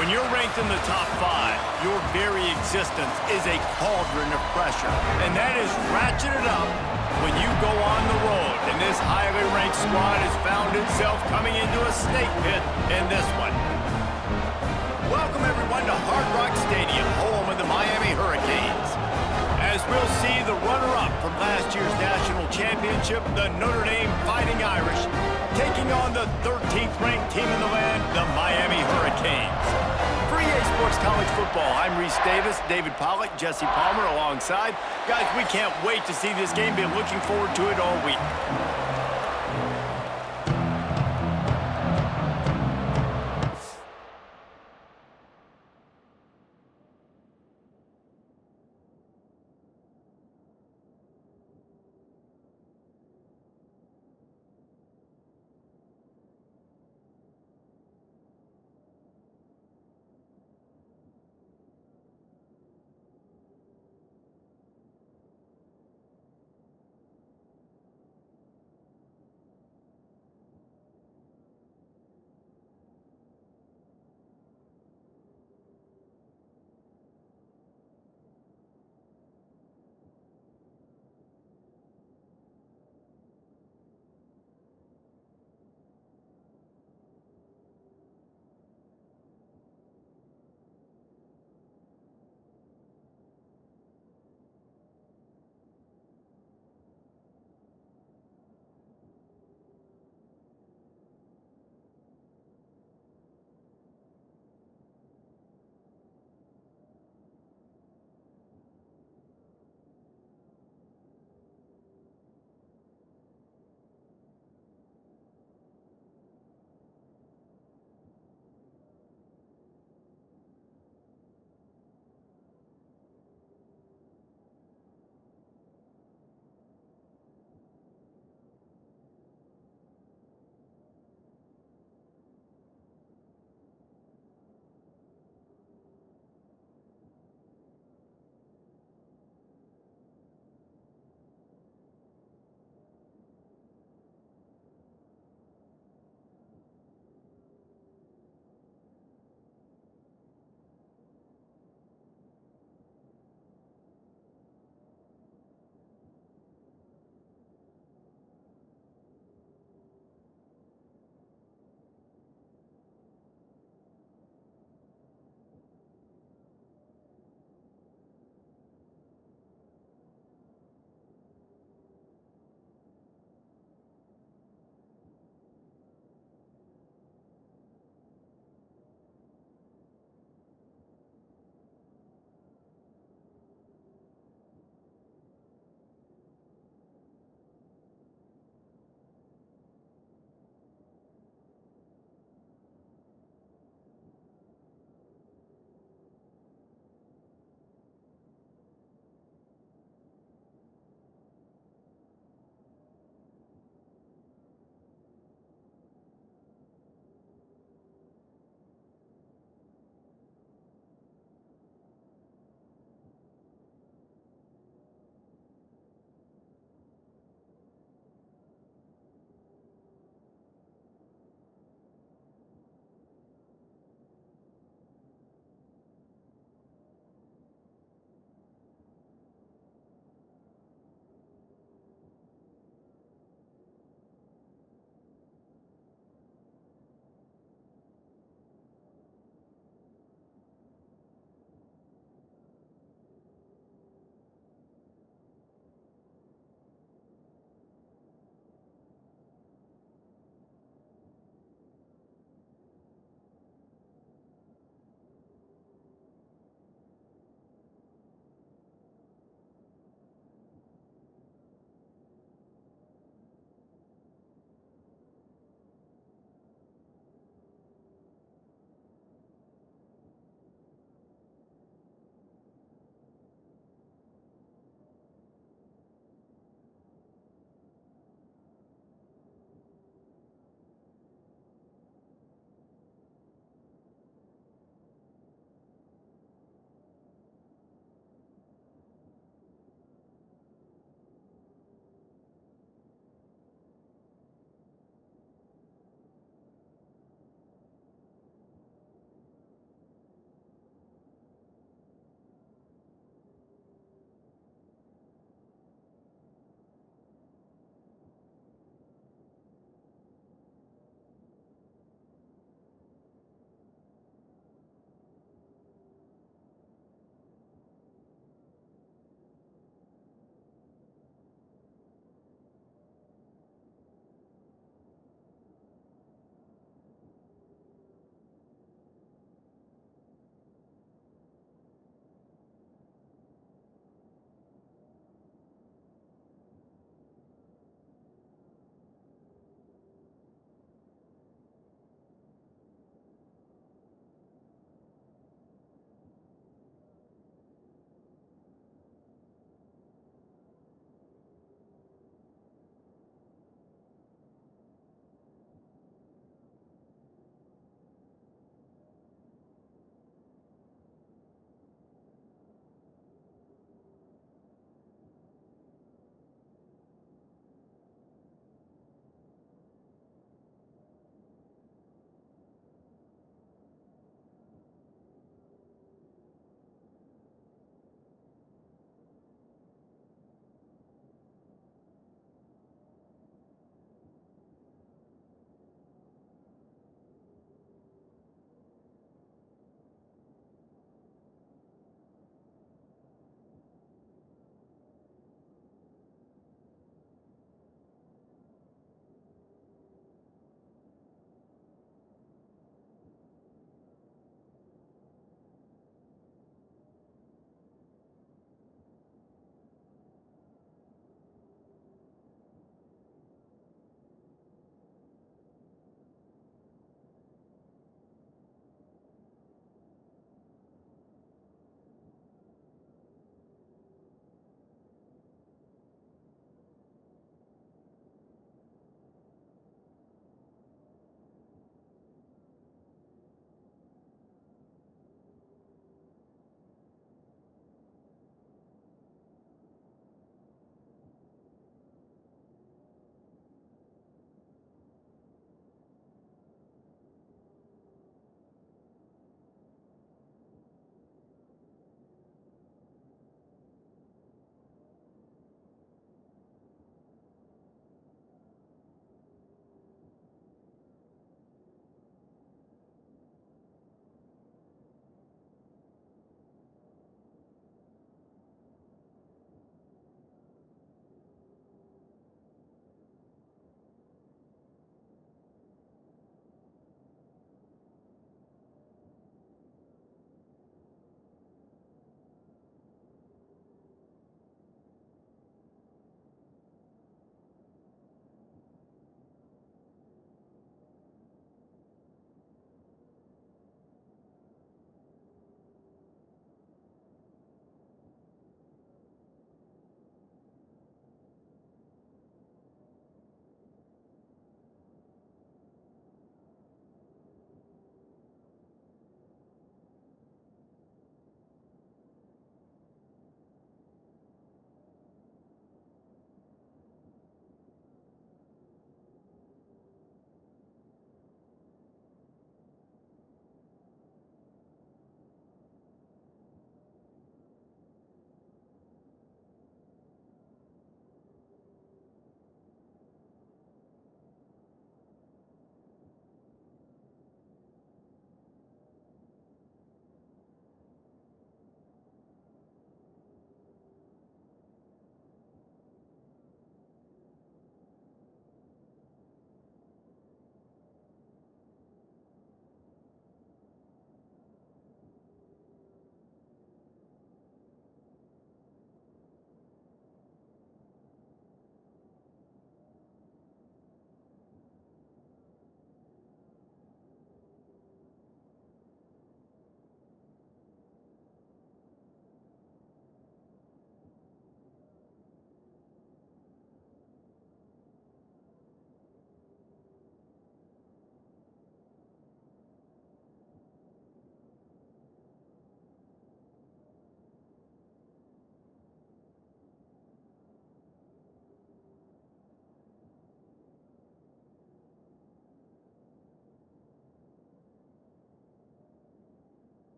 When you're ranked in the top 5, your very existence is a cauldron of pressure. And that is ratcheted up when you go on the road. And this highly ranked squad has found itself coming into a snake pit in this one. Welcome, everyone, to Hard Rock Stadium, home of the Miami Hurricanes. As we'll see the runner-up from last year's national championship, the Notre Dame Fighting Irish, taking on the 13th ranked team in the land, the Miami Hurricanes. For EA Sports College Football, I'm Reese Davis, David Pollack, Jesse Palmer alongside. Guys, we can't wait to see this game. Been looking forward to it all week.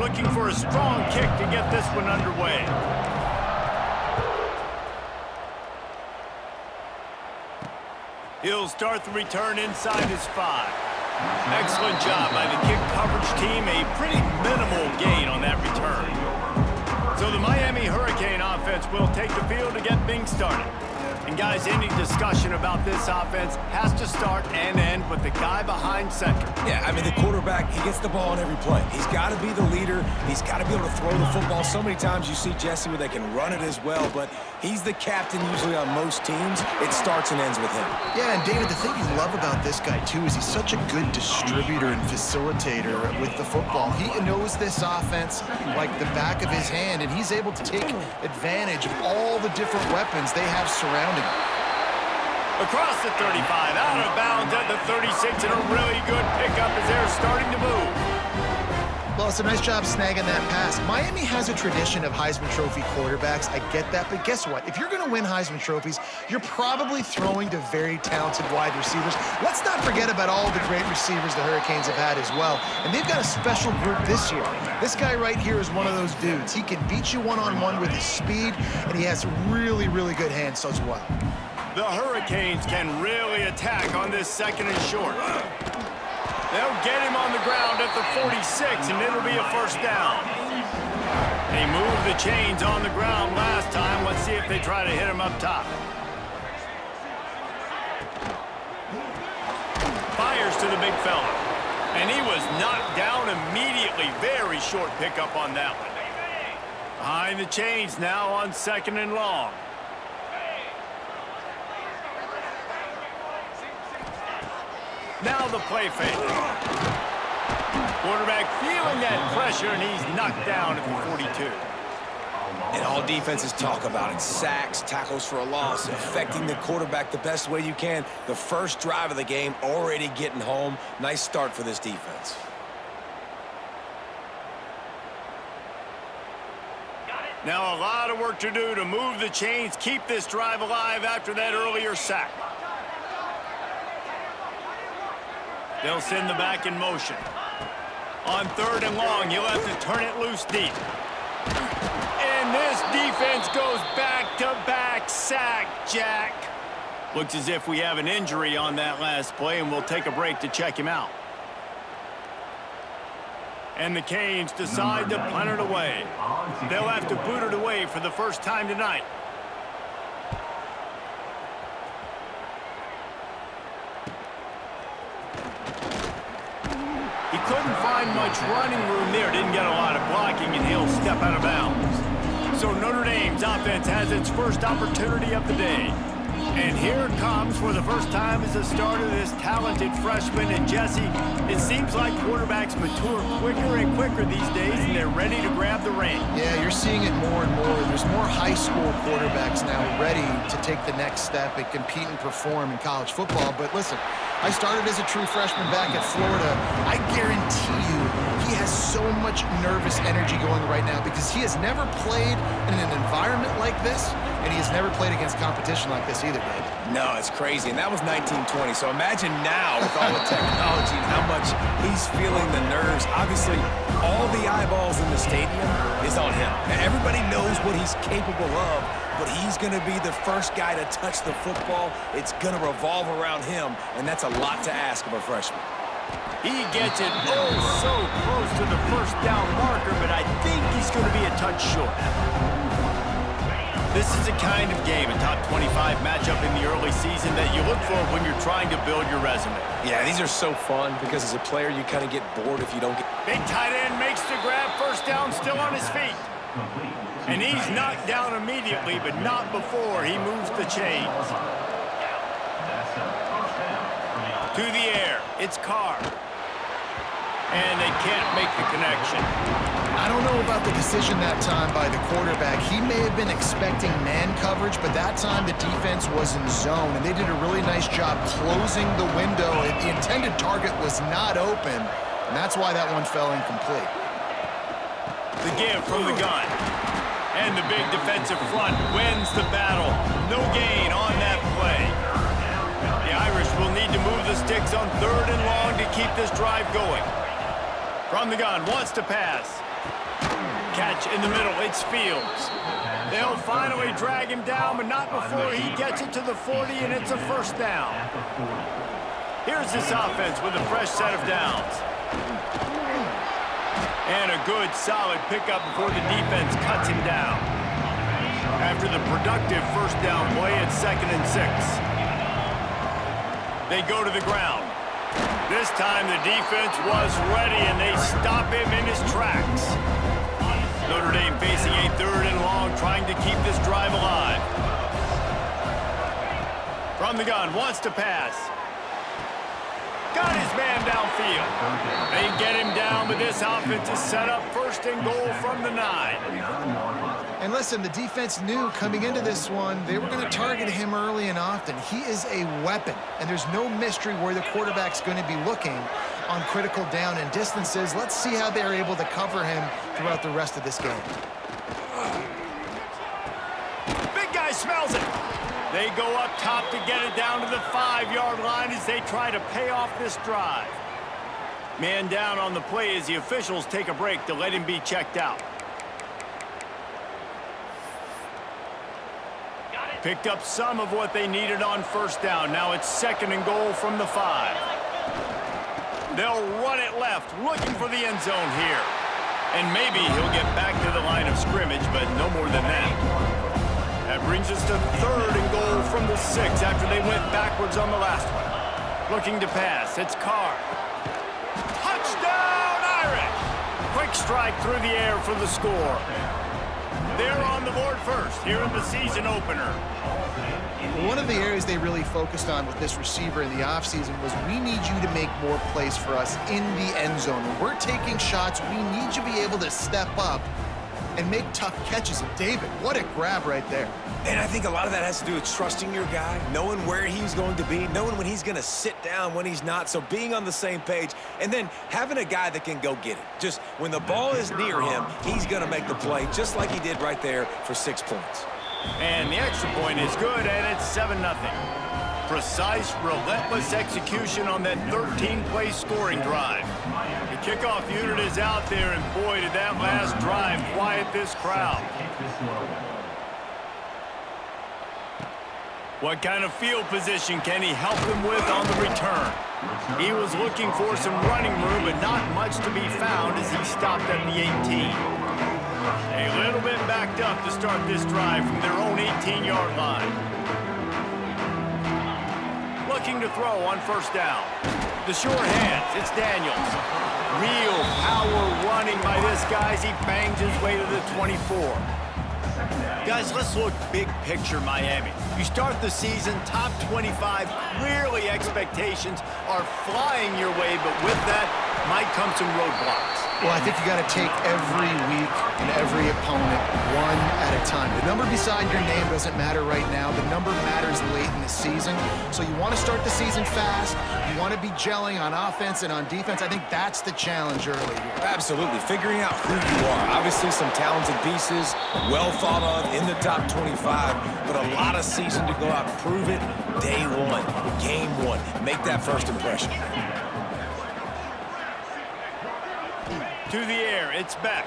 looking for a strong kick to get this one underway. He'll start the return inside his 5. Excellent job by the kick coverage team. A pretty minimal gain on that return. So the Miami Hurricane offense will take the field to get things started. And guys, any discussion about this offense has to start and end with the guy behind center. Yeah, I mean, the quarterback, he gets the ball on every play. He's got to be the leader. He's got to be able to throw the football. So many times you see Jesse where they can run it as well, but he's the captain usually on most teams. It starts and ends with him. Yeah, and David, the thing you love about this guy, too, is he's such a good distributor and facilitator with the football. He knows this offense like the back of his hand, and he's able to take advantage of all the different weapons they have surrounding him. Across the 35, out of bounds at the 36, and a really good pickup as they're starting to move. Well, it's a nice job snagging that pass. Miami has a tradition of Heisman Trophy quarterbacks. I get that, but guess what? If you're going to win Heisman Trophies, you're probably throwing to very talented wide receivers. Let's not forget about all the great receivers the Hurricanes have had as well. And they've got a special group this year. This guy right here is one of those dudes. He can beat you one-on-one with his speed, and he has really, really good hands as well. The Hurricanes can really attack on this second and short. They'll get him on the ground at the 46, and it'll be a first down. They moved the chains on the ground last time. Let's see if they try to hit him up top. Fires to the big fella. And he was knocked down immediately. Very short pickup on that one. Behind the chains now on second and long. Now the play fake. Quarterback feeling that pressure, and he's knocked down at the 42. And all defenses talk about it. Sacks, tackles for a loss, affecting the quarterback the best way you can. The first drive of the game, already getting home. Nice start for this defense. Now a lot of work to do to move the chains, keep this drive alive after that earlier sack. They'll send the back in motion. On third and long, you'll have to turn it loose deep. And this defense goes back-to-back sack, Jack. Looks as if we have an injury on that last play, and we'll take a break to check him out. And the Canes decide to punt it away. They'll have to boot it away for the first time tonight. He couldn't find much running room there, didn't get a lot of blocking, and he'll step out of bounds. So Notre Dame's offense has its first opportunity of the day. And here it comes for the first time as a starter, this talented freshman. And Jesse, it seems like quarterbacks mature quicker and quicker these days, and they're ready to grab the reins. Yeah, you're seeing it more and more. There's more high school quarterbacks now ready to take the next step and compete and perform in college football. But listen, I started as a true freshman back at Florida. I guarantee you he has so much nervous energy going right now because he has never played in an environment like this, and he has never played against competition like this either, Dave. No, it's crazy, and that was 1920. So imagine now with all the technology and how much he's feeling the nerves. Obviously, all the eyeballs in the stadium is on him. And everybody knows what he's capable of, but he's going to be the first guy to touch the football. It's going to revolve around him, and that's a lot to ask of a freshman. He gets it oh so close to the first down marker, but I think he's going to be a touch short. This is the kind of game, a top 25 matchup in the early season that you look for when you're trying to build your resume. Yeah, these are so fun because as a player, you kind of get bored if you don't get... Big tight end makes the grab, first down, still on his feet. And he's knocked down immediately, but not before he moves the chains. To the air, it's Carr. And they can't make the connection. I don't know about the decision that time by the quarterback. He may have been expecting man coverage, but that time the defense was in zone, and they did a really nice job closing the window. The intended target was not open, and that's why that one fell incomplete. The give from the gun. And the big defensive front wins the battle. No gain on that play. The Irish will need to move the sticks on third and long to keep this drive going. From the gun, wants to pass. catch in the middle. It's Fields. They'll finally drag him down, but not before he gets it to the 40, and it's a first down. Here's this offense with a fresh set of downs. And a good, solid pickup before the defense cuts him down. After the productive first down play, it's 2nd and 6. They go to the ground. This time the defense was ready, and they stop him in his tracks. Notre Dame facing a 3rd and long, trying to keep this drive alive. From the gun, wants to pass. Got his man downfield. They get him down, but this offense is set up 1st and goal from the 9. And listen, the defense knew coming into this one, they were going to target him early and often. He is a weapon, and there's no mystery where the quarterback's going to be looking on critical down and distances. Let's see how they're able to cover him throughout the rest of this game. Big guy smells it. They go up top to get it down to the 5-yard line as they try to pay off this drive. Man down on the play as the officials take a break to let him be checked out. Picked up some of what they needed on first down. Now it's 2nd and goal from the 5. They'll run it left, looking for the end zone here. And maybe he'll get back to the line of scrimmage, but no more than that. That brings us to 3rd and goal from the 6 after they went backwards on the last one. Looking to pass, it's Carr. Touchdown, Irish! Quick strike through the air for the score. They're on the board first here in the season opener. One of the areas they really focused on with this receiver in the offseason was we need you to make more plays for us in the end zone. When we're taking shots, we need you to be able to step up and make tough catches. And David, what a grab right there. And I think a lot of that has to do with trusting your guy, knowing where he's going to be, knowing when he's going to sit down, when he's not, so being on the same page, and then having a guy that can go get it. Just when the ball is near him, he's going to make the play, just like he did right there for 6 points. And the extra point is good, and it's 7-0. Precise, relentless execution on that 13-play scoring drive. The kickoff unit is out there, and boy, did that last drive quiet this crowd. What kind of field position can he help them with on the return? He was looking for some running room, but not much to be found as he stopped at the 18. A little bit backed up to start this drive from their own 18-yard line. Looking to throw on first down. The sure hands, it's Daniels. Real power running by this guy as he bangs his way to the 24. Guys, let's look big picture Miami. You start the season top 25. Clearly expectations are flying your way, but with that might come some roadblocks. Well, I think you got to take every week and every opponent one at a time. The number beside your name doesn't matter right now. The number matters late in the season. So you want to start the season fast. You want to be gelling on offense and on defense. I think that's the challenge early here. Absolutely. Figuring out who you are. Obviously some talented pieces, well thought of in the top 25, but a lot of season to go out and prove it. Day one, game one. Make that first impression. To the air, it's Beck.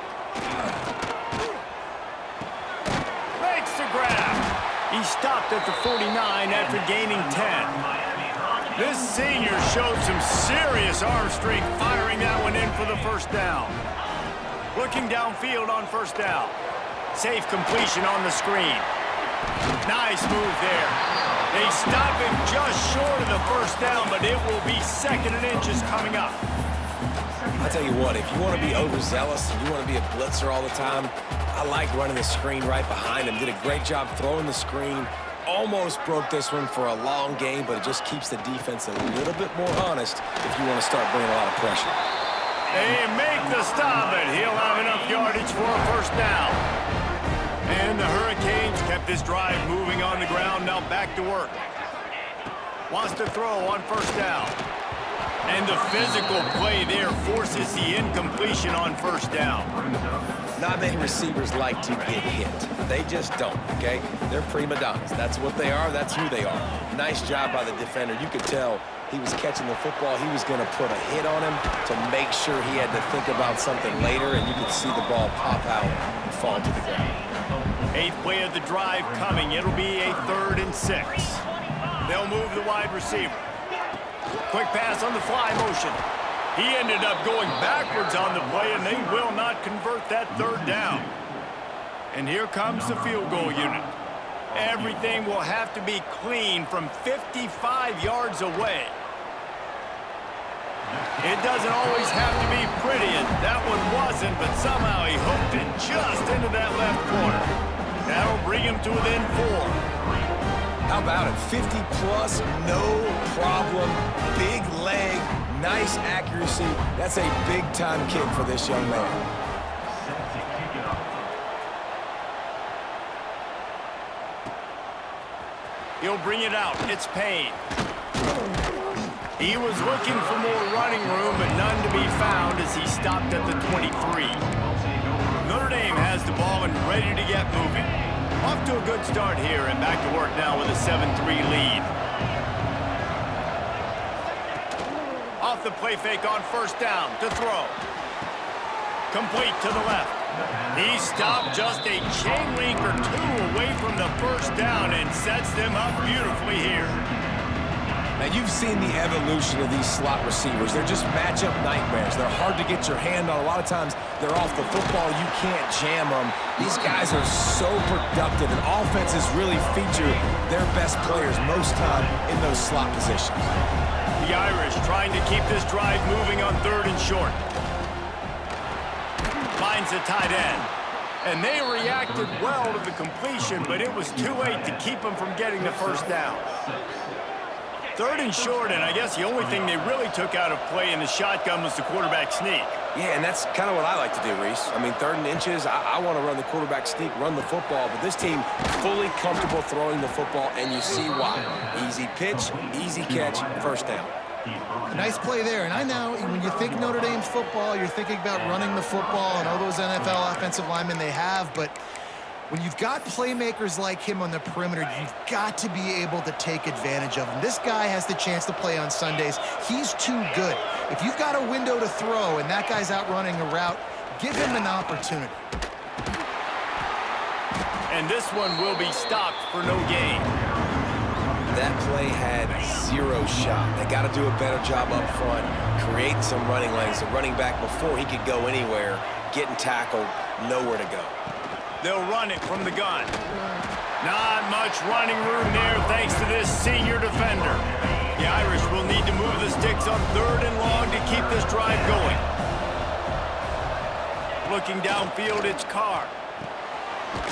Makes the grab. He stopped at the 49 after gaining 10. This senior showed some serious arm strength firing that one in for the first down. Looking downfield on first down. Safe completion on the screen. Nice move there. They stop him just short of the first down, but it will be 2nd and inches coming up. I'll tell you what, if you want to be overzealous and you want to be a blitzer all the time, I like running the screen right behind him. Did a great job throwing the screen. Almost broke this one for a long game, but it just keeps the defense a little bit more honest if you want to start bringing a lot of pressure. They make the stop, and he'll have enough yardage for a first down. And the Hurricanes kept this drive moving on the ground, now back to work. Wants to throw on first down. And the physical play there forces the incompletion on first down. Not many receivers like to get hit. They just don't, okay? They're prima donnas. That's what they are. That's who they are. Nice job by the defender. You could tell he was catching the football. He was going to put a hit on him to make sure he had to think about something later, and you could see the ball pop out and fall to the ground. 8th play of the drive coming. It'll be a 3rd and 6. They'll move the wide receiver. Quick pass on the fly motion. He ended up going backwards on the play, and they will not convert that 3rd down. And here comes the field goal unit. Everything will have to be clean from 55 yards away. It doesn't always have to be pretty, and that one wasn't, but somehow he hooked it just into that left corner. That'll bring him to within 4. How about it? 50-plus, no problem. Big leg, nice accuracy. That's a big-time kick for this young man. He'll bring it out. It's Payne. He was looking for more running room, but none to be found as he stopped at the 23. Notre Dame has the ball and ready to get moving. Off to a good start here and back to work now with a 7-3 lead. Off the play fake on 1st down to throw. Complete to the left. He stopped just a chain link or 2 away from the 1st down and sets them up beautifully here. Now, you've seen the evolution of these slot receivers. They're just matchup nightmares. They're hard to get your hand on. A lot of times, they're off the football. You can't jam them. These guys are so productive, and offenses really feature their best players most time in those slot positions. The Irish trying to keep this drive moving on 3rd and short. Finds a tight end. And they reacted well to the completion, but it was too late to keep them from getting the 1st down. 3rd and short, and I guess the only thing they really took out of play in the shotgun was the quarterback sneak. Yeah, and that's kind of what I like to do, Reese. I mean, 3rd and inches, I want to run the quarterback sneak, run the football, but this team fully comfortable throwing the football, and you see why. Easy pitch, easy catch, 1st down. Nice play there. And I know when you think Notre Dame football, you're thinking about running the football and all those NFL offensive linemen they have, but when you've got playmakers like him on the perimeter, you've got to be able to take advantage of him. This guy has the chance to play on Sundays. He's too good. If you've got a window to throw and that guy's out running a route, give him an opportunity. And this one will be stopped for no gain. That play had 0 shot. They got to do a better job up front, create some running lanes. The running back, before he could go anywhere, getting tackled, nowhere to go. They'll run it from the gun. Not much running room there thanks to this senior defender. The Irish will need to move the sticks on 3rd and long to keep this drive going. Looking downfield, it's Carr.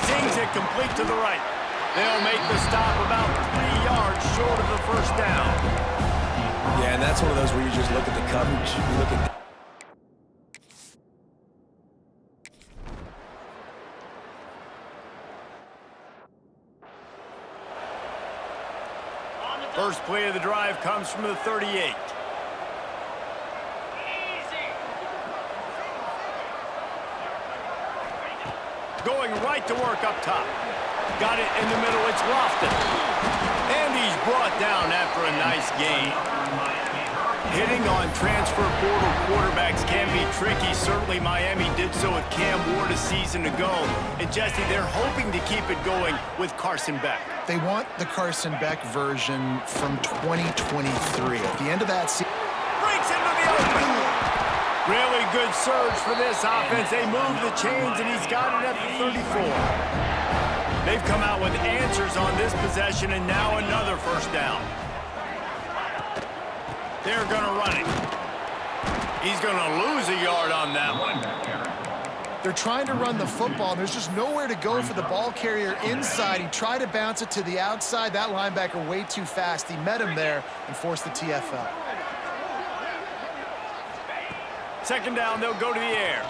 Sings it complete to the right. They'll make the stop about 3 yards short of the 1st down. Yeah, and that's one of those where you just look at the coverage. You look at First play of the drive comes from the 38. Going right to work up top. Got it in the middle, it's Lofton. And he's brought down after a nice gain. Hitting on transfer portal quarterbacks can be tricky. Certainly Miami did so with Cam Ward a season ago. And Jesse, they're hoping to keep it going with Carson Beck. They want the Carson Beck version from 2023. At the end of that season, Breaks into the open. Really good surge for this offense. They move the chains, and he's got it at the 34. They've come out with answers on this possession, and now another 1st down. They're going to run it. He's going to lose a yard on that one. they're trying to run the football, and there's just nowhere to go for the ball carrier inside. He tried to bounce it to the outside. That linebacker way too fast. He met him there and forced the TFL. 2nd down, they'll go to the air.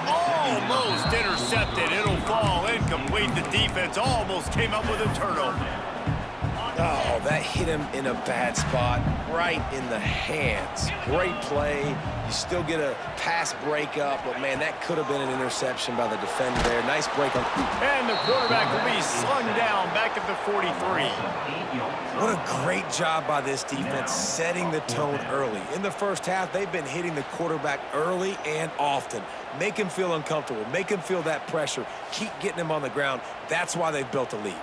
Almost intercepted. It'll fall incomplete. The defense almost came up with a turnover. Oh, that hit him in a bad spot, right in the hands. Great play. You still get a pass breakup, but, man, that could have been an interception by the defender there. Nice break on. And the quarterback will be slung down back at the 43. What a great job by this defense setting the tone early. In the first half, they've been hitting the quarterback early and often. Make him feel uncomfortable. Make him feel that pressure. Keep getting him on the ground. That's why they've built a lead.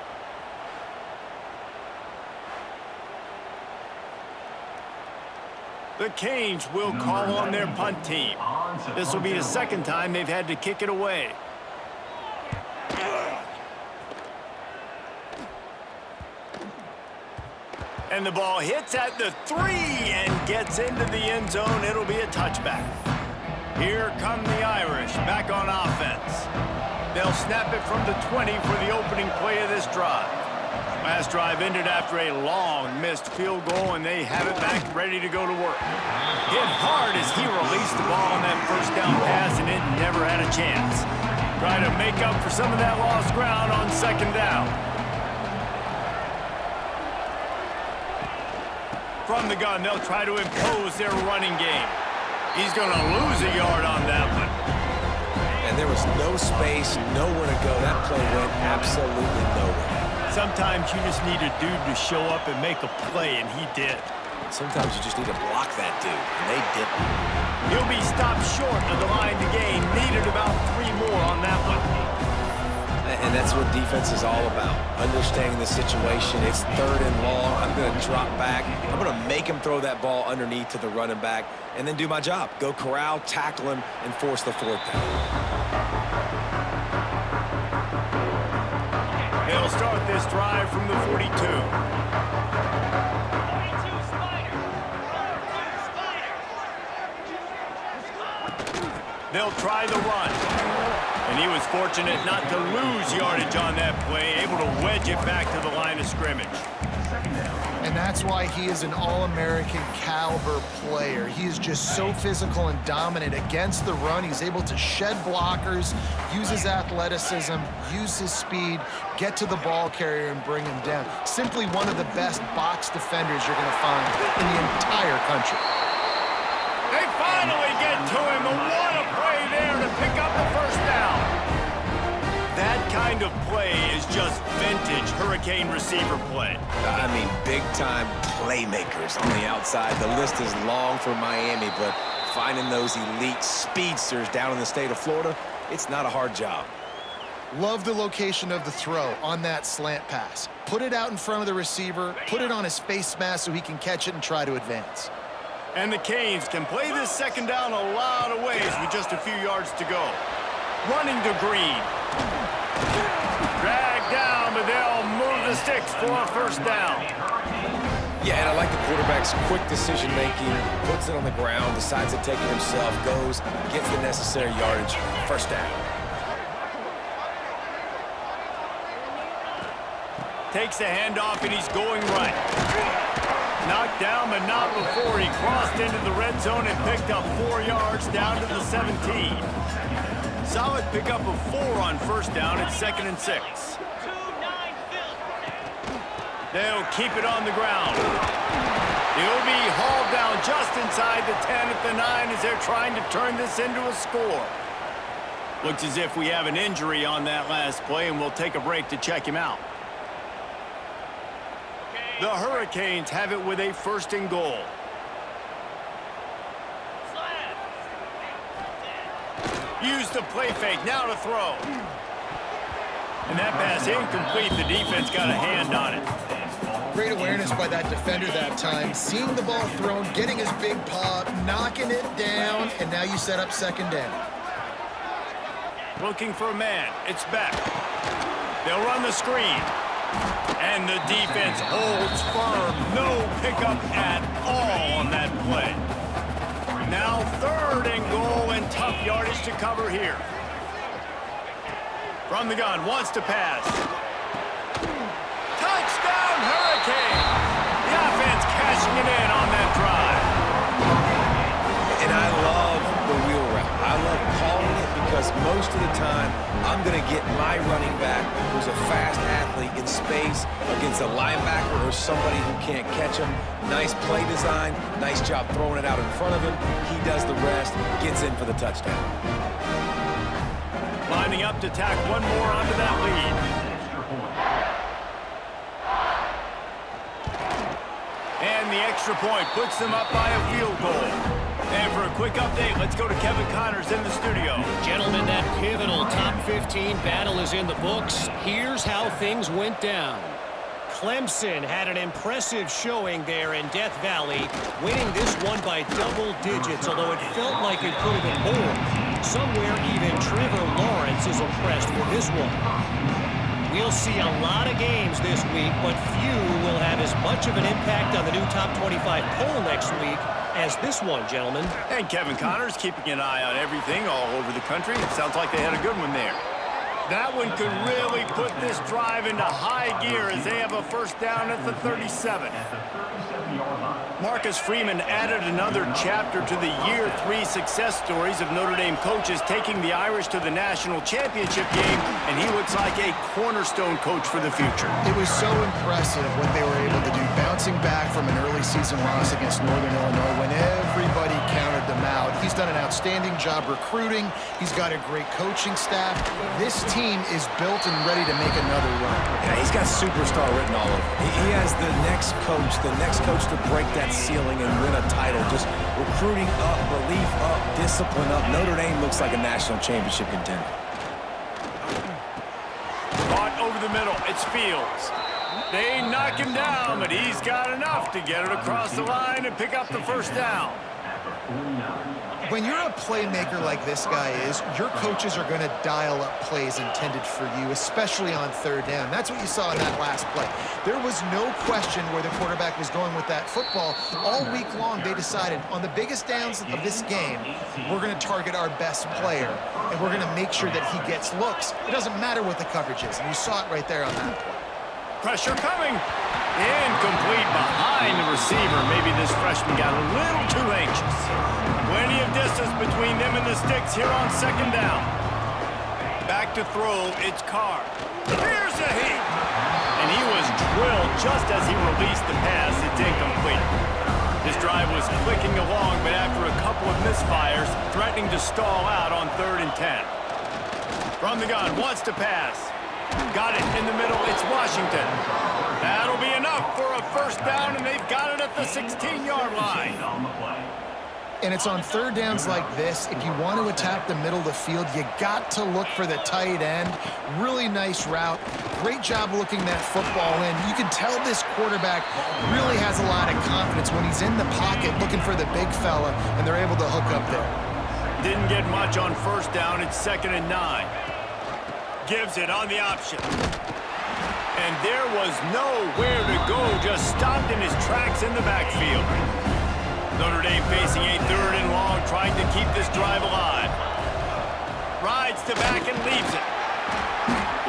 The Canes will call on their punt team. This will be the second time they've had to kick it away. And the ball hits at the 3 and gets into the end zone. It'll be a touchback. Here come the Irish back on offense. They'll snap it from the 20 for the opening play of this drive. Last drive ended after a long missed field goal, and they have it back ready to go to work. Hit hard as he released the ball on that first down pass, and it never had a chance. Try to make up for some of that lost ground on second down. From the gun, they'll try to impose their running game. He's going to lose a yard on that one. And there was no space, nowhere to go. That play went absolutely nowhere. Sometimes you just need a dude to show up and make a play, and he did. Sometimes you just need to block that dude, and they didn't. He'll be stopped short of the line to gain. Needed about 3 more on that one. And that's what defense is all about, understanding the situation. It's 3rd and long. I'm going to drop back. I'm going to make him throw that ball underneath to the running back and then do my job. Go corral, tackle him, and force the 4th down. They'll start this drive from the 42. They'll try the run. And he was fortunate not to lose yardage on that play, able to wedge it back to the line of scrimmage. And that's why he is an All-American caliber player. He is just so physical and dominant against the run. He's able to shed blockers, use his athleticism, use his speed, get to the ball carrier and bring him down. Simply one of the best box defenders you're going to find in the entire country. They finally get to him, and what a play there to pick up the first down. That kind of play is just vintage Hurricane receiver play. I mean, big-time playmakers on the outside. The list is long for Miami, but finding those elite speedsters down in the state of Florida, it's not a hard job. Love the location of the throw on that slant pass. Put it out in front of the receiver, put it on his face mask so he can catch it and try to advance. And the Canes can play this second down a lot of ways with just a few yards to go. Running to Green. Dragged down, but they'll move the sticks for a first down. Yeah, and I like the quarterback's quick decision-making, puts it on the ground, decides to take it himself, goes, gets the necessary yardage, first down. Takes the handoff, and he's going right. Knocked down, but not before he crossed into the red zone and picked up 4 yards down to the 17. Solid pickup of 4 on first down at 2nd and 6. They'll keep it on the ground. He'll be hauled down just inside the 10 at the 9 as they're trying to turn this into a score. Looks as if we have an injury on that last play, and we'll take a break to check him out. The Hurricanes have it with a 1st and goal. Use the play fake, now to throw. And that pass incomplete. The defense got a hand on it. Great awareness by that defender that time. Seeing the ball thrown, getting his big paw, knocking it down, and now you set up 2nd down. Looking for a man. It's Beck. They'll run the screen. And the defense holds firm. No pickup at all on that play. Now 3rd and goal, and tough yardage to cover here. From the gun, wants to pass. Touchdown, Hurricane! The offense cashing it in on that drive. And I love the wheel route. I love calling it because most of the time, I'm going to get my running back, who's a fast athlete, in space against a linebacker or somebody who can't catch him. Nice play design, nice job throwing it out in front of him. He does the rest, gets in for the touchdown. Lining up to tack one more onto that lead. And the extra point puts them up by a field goal. And for a quick update, let's go to Kevin Connors in the studio. Gentlemen, that pivotal top 15 battle is in the books. Here's how things went down. Clemson had an impressive showing there in Death Valley, winning this one by double digits, although it felt like it could have been more. Somewhere even Trevor Lawrence is impressed with this one. We'll see a lot of games this week, but few will have as much of an impact on the new top 25 poll next week as this one, gentlemen. And Kevin Connors keeping an eye on everything all over the country. It sounds like they had a good one there. That one could really put this drive into high gear as they have a first down at the 37. Marcus Freeman added another chapter to the year 3 success stories of Notre Dame coaches, taking the Irish to the national championship game, and he looks like a cornerstone coach for the future. It was so impressive what they were able to do, bouncing back from an early season loss against Northern Illinois when everybody counted them out. He's done an outstanding job recruiting. He's got a great coaching staff. This team is built and ready to make another run. Yeah, he's got superstar written all over. He has the next coach to break that ceiling and win a title. Just recruiting up, belief up, discipline up. Notre Dame looks like a national championship contender. Caught over the middle. It's Fields. They knock him down, but he's got enough to get it across the line and pick up the first down. When you're a playmaker like this guy is, your coaches are going to dial up plays intended for you, especially on third down. That's what you saw in that last play. There was no question where the quarterback was going with that football. All week long, they decided on the biggest downs of this game, we're going to target our best player, and we're going to make sure that he gets looks. It doesn't matter what the coverage is, and you saw it right there on that play. Pressure coming. Incomplete behind the receiver. Maybe this freshman got a little too anxious. Plenty of distance between them and the sticks here on second down. Back to throw, it's Carr. Here's the heat. And he was drilled just as he released the pass. It's incomplete. This drive was clicking along, but after a couple of misfires, threatening to stall out on 3rd and 10. From the gun, wants to pass. Got it in the middle, it's Washington. That'll be enough for a first down, and they've got it at the 16-yard line. And it's on third downs like this, if you want to attack the middle of the field, you got to look for the tight end. Really nice route. Great job looking that football in. You can tell this quarterback really has a lot of confidence when he's in the pocket looking for the big fella, and they're able to hook up there. Didn't get much on first down. It's 2nd and 9. Gives it on the option. And there was nowhere to go, just stopped in his tracks in the backfield. Notre Dame facing a 3rd and long, trying to keep this drive alive. Rides to back and leaves it.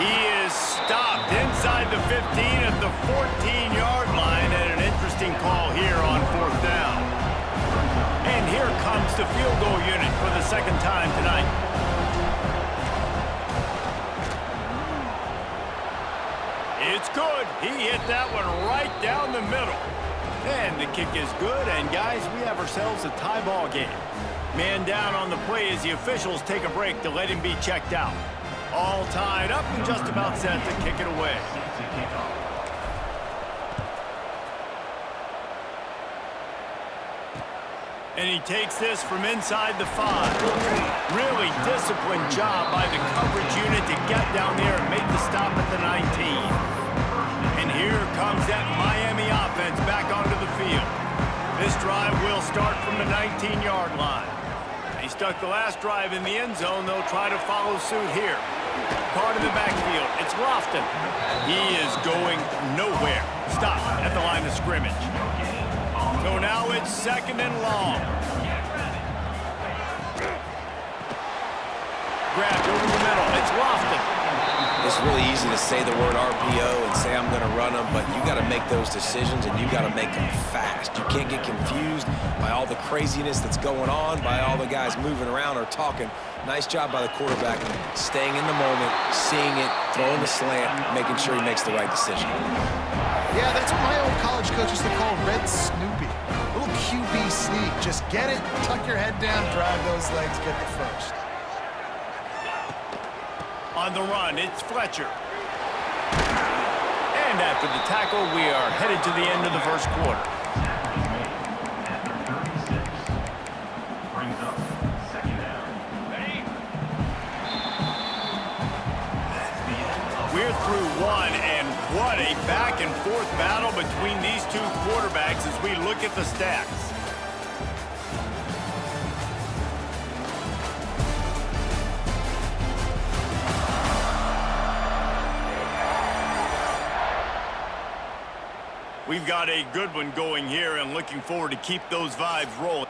He is stopped inside the 15 at the 14-yard line, and an interesting call here on 4th down. And here comes the field goal unit for the 2nd time tonight. It's good. He hit that one right down the middle. And the kick is good, and guys, we have ourselves a tie ball game. Man down on the play as the officials take a break to let him be checked out. All tied up and just about set to kick it away. And he takes this from inside the 5. Really disciplined job by the coverage unit to get down there and make the stop at the 19. And here comes that Miami offense back onto the field. This drive will start from the 19-yard line. They stuck the last drive in the end zone. They'll try to follow suit here. Carr to the backfield. It's Lofton. He is going nowhere. Stop at the line of scrimmage. So now it's 2nd and long. Grabbed over the middle. It's Lofton. It's really easy to say the word RPO and say I'm going to run them, but you got to make those decisions and you got to make them fast. You can't get confused by all the craziness that's going on, by all the guys moving around or talking. Nice job by the quarterback, staying in the moment, seeing it, throwing the slant, making sure he makes the right decision. Yeah, that's what my old college coach used to call Red Snoopy. Little QB sneak. Just get it, tuck your head down, drive those legs, get the first. On the run, it's Fletcher. And after the tackle, we are headed to the end of the first quarter. We're through one, and what a back-and-forth battle between these two quarterbacks as we look at the stats. We've got a good one going here and looking forward to keep those vibes rolling.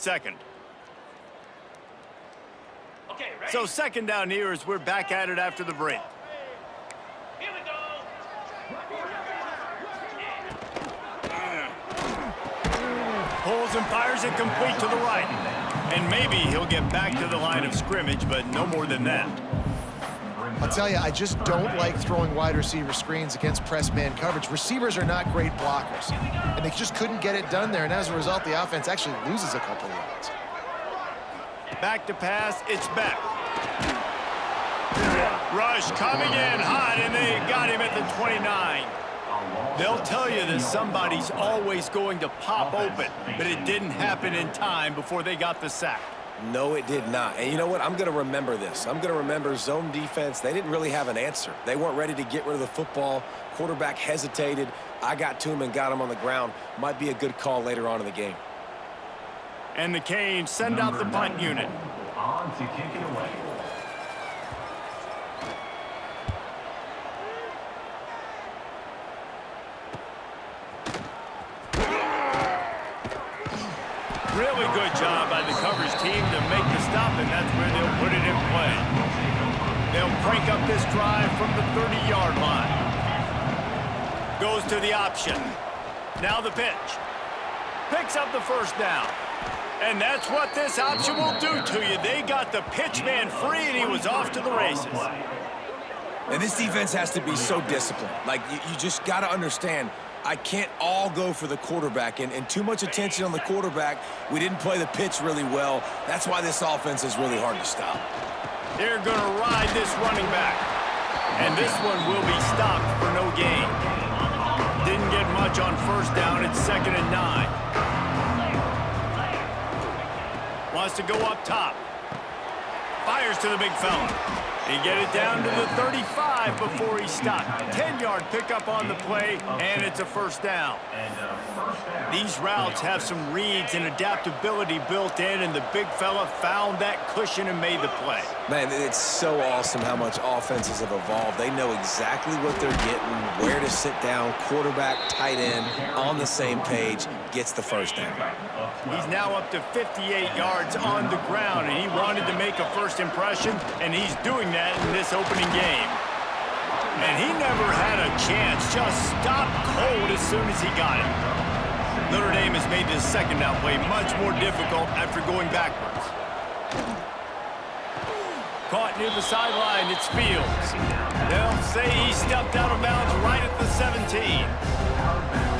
second. Okay, ready? So second down here as we're back at it after the break. Here we go. Pulls and fires it complete to the right. And maybe he'll get back to the line of scrimmage, but no more than that. I'll tell you, I just don't like throwing wide receiver screens against press man coverage. Receivers are not great blockers, and they just couldn't get it done there, and as a result, the offense actually loses a couple of yards. Back to pass, it's back. Rush coming in hot, and they got him at the 29. They'll tell you that somebody's always going to pop open, but it didn't happen in time before they got the sack. No, it did not. And you know what? I'm going to remember this. I'm going to remember zone defense. They didn't really have an answer. They weren't ready to get rid of the football. Quarterback hesitated. I got to him and got him on the ground. Might be a good call later on in the game. And the Canes send out the punt unit. On to kick it away. Really good job by the coverage team to make the stop, and that's where they'll put it in play. They'll crank up this drive from the 30-yard line. Goes to the option. Now the pitch. Picks up the first down. And that's what this option will do to you. They got the pitch man free, and he was off to the races. And this defense has to be so disciplined. Like, you just got to understand, I can't all go for the quarterback, and too much attention on the quarterback. We didn't play the pitch really well. That's why this offense is really hard to stop. They're going to ride this running back. And this one will be stopped for no gain. Didn't get much on first down. It's 2nd and 9. Wants to go up top. Fires to the big fella. He get it down to the 35 before he stopped. 10-yard pickup on the play, and it's a first down. These routes have some reads and adaptability built in, and the big fella found that cushion and made the play. Man, it's so awesome how much offenses have evolved. They know exactly what they're getting, where to sit down, quarterback, tight end, on the same page, gets the first down. He's now up to 58 yards on the ground, and he wanted to make a first impression, and he's doing that in this opening game. And he never had a chance, just stopped cold as soon as he got it. Notre Dame has made this second down play much more difficult after going backwards. Caught near the sideline, it's Fields. They'll say he stepped out of bounds right at the 17.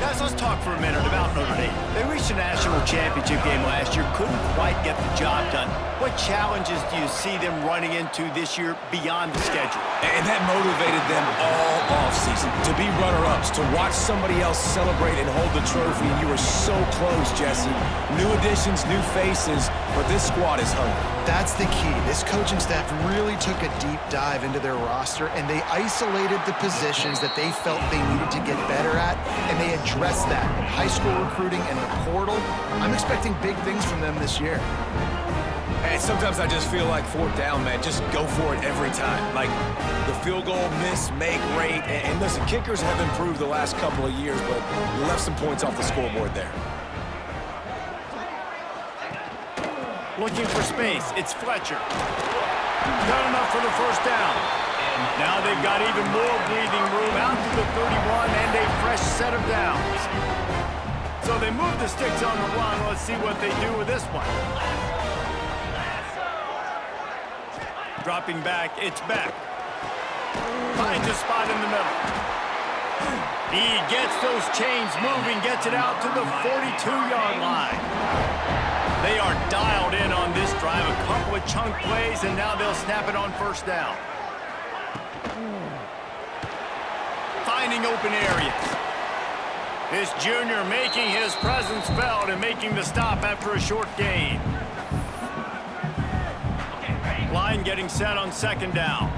Guys, let's talk for a minute about Notre Dame. They reached a national championship game last year, couldn't quite get the job done. What challenges do you see them running into this year beyond the schedule? And that motivated them all offseason to be runner-ups, to watch somebody else celebrate and hold the trophy. And you were so close, Jesse. New additions, new faces, but this squad is hungry. That's the key. This coaching staff really took a deep dive into their roster, and they isolated the positions that they felt they needed to get better at, and they addressed that in high school recruiting and the portal. I'm expecting big things from them this year. And sometimes I just feel like fourth down, man, just go for it every time. Like the field goal miss, make rate, and listen, kickers have improved the last couple of years, but you left some points off the scoreboard there. Looking for space, it's Fletcher. Not enough for the first down. Now they've got even more breathing room out to the 31 and a fresh set of downs. So they move the sticks on the run. Let's see what they do with this one. Dropping back, it's back. Finds a spot in the middle. He gets those chains moving, gets it out to the 42-yard line. They are dialed in on this drive, a couple of chunk plays, and now they'll snap it on first down. Finding open areas. This junior making his presence felt and making the stop after a short gain. Line getting set on second down.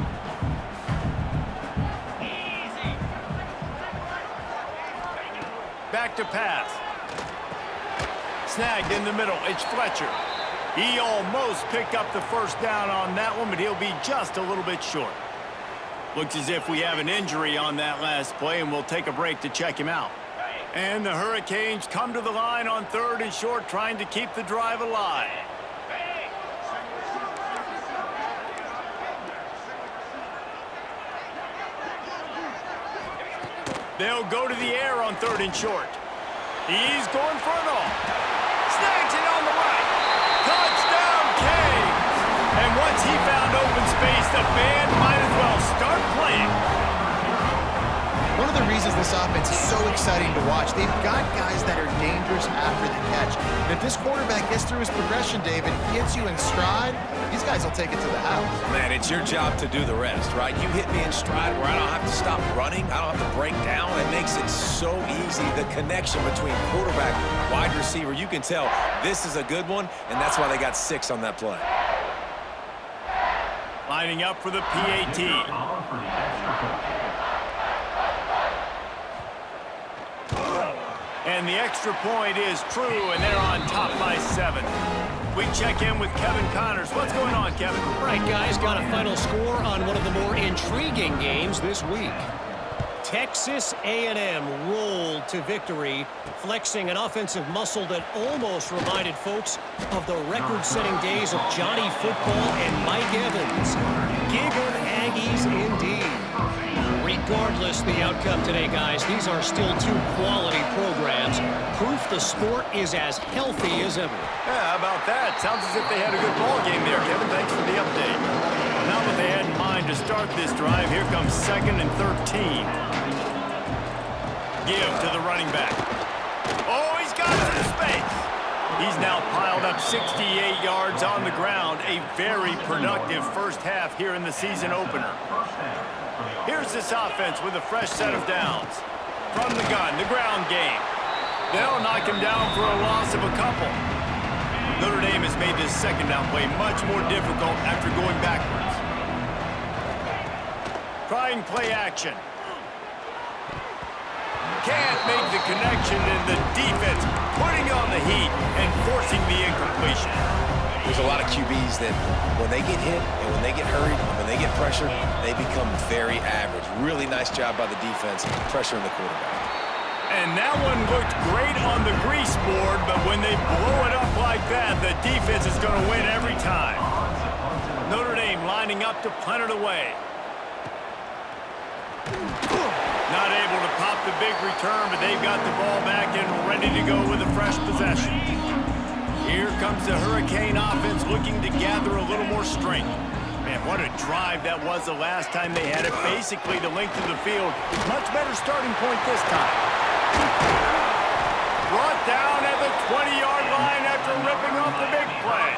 Back to pass. Snagged in the middle, it's Fletcher. He almost picked up the first down on that one, but he'll be just a little bit short. Looks as if we have an injury on that last play, and we'll take a break to check him out. And the Hurricanes come to the line on 3rd and short, trying to keep the drive alive. They'll go to the air on 3rd and short. He's going for it all. Snags it on the right. Touchdown, Canes! And once he found open space, the band might as well start playing. One of the reasons this offense is so exciting to watch, they've got guys that are dangerous after the catch. And if this quarterback gets through his progression, David, gets you in stride, these guys will take it to the house. Man, it's your job to do the rest, right? You hit me in stride where I don't have to stop running. I don't have to break down. It makes it so easy. The connection between quarterback, wide receiver, you can tell this is a good one, and that's why they got 6 on that play. Lining up for the PAT. And the extra point is true, and they're on top by 7. We check in with Kevin Connors. What's going on, Kevin? All right, guys, got a final score on one of the more intriguing games this week. Texas A&M rolled to victory, flexing an offensive muscle that almost reminded folks of the record-setting days of Johnny Football and Mike Evans. Gig 'em Aggies indeed. Regardless the outcome today, guys, these are still 2 quality programs. Proof the sport is as healthy as ever. Yeah, how about that? Sounds as if they had a good ball game there, Kevin. Thanks for the update. Now that they had in mind to start this drive, here comes 2nd and 13. Give to the running back. Oh, he's got some space. He's now piled up 68 yards on the ground. A very productive first half here in the season opener. Here's this offense with a fresh set of downs. From the gun, the ground game. They'll knock him down for a loss of a couple. Notre Dame has made this second down play much more difficult after going backwards. Trying play action. Can't make the connection, and the defense putting on the heat and forcing the incompletion. There's a lot of QBs that when they get hit and when they get hurried and when they get pressured, they become very average. Really nice job by the defense pressuring the quarterback. And that one looked great on the grease board, but when they blow it up like that, the defense is going to win every time. Notre Dame lining up to punt it away. Not able to pop the big return, but they've got the ball back and ready to go with a fresh possession. Here comes the Hurricane offense looking to gather a little more strength. Man, what a drive that was the last time they had it. Basically the length of the field. Much better starting point this time. Brought down at the 20-yard line after ripping off the big play.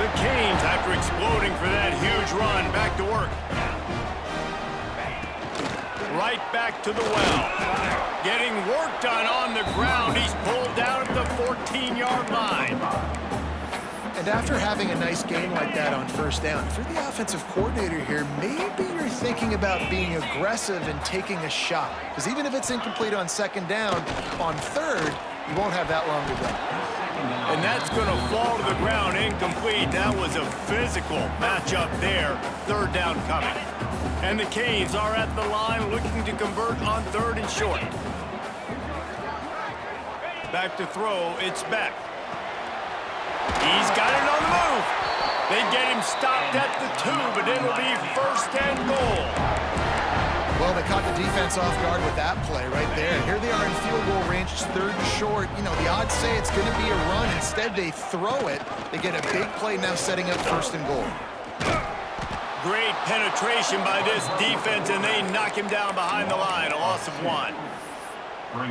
The Canes, after exploding for that huge run, back to work. Right back to the well. Getting work done on the ground. He's pulled down at the 14-yard line. And after having a nice game like that on first down, if you're the offensive coordinator here, maybe you're thinking about being aggressive and taking a shot. Because even if it's incomplete on 2nd down, on 3rd, you won't have that long to go. And that's going to fall to the ground incomplete. That was a physical matchup there. 3rd down coming. And the Canes are at the line looking to convert on 3rd and short. Back to throw, it's Beck. He's got it on the move. They get him stopped at the 2, but it'll be 1st and goal. Well, they caught the defense off guard with that play right there. Here they are in field goal range, 3rd and short. You know, the odds say it's going to be a run. Instead, they throw it. They get a big play now setting up 1st and goal. Great penetration by this defense, and they knock him down behind the line. A loss of 1.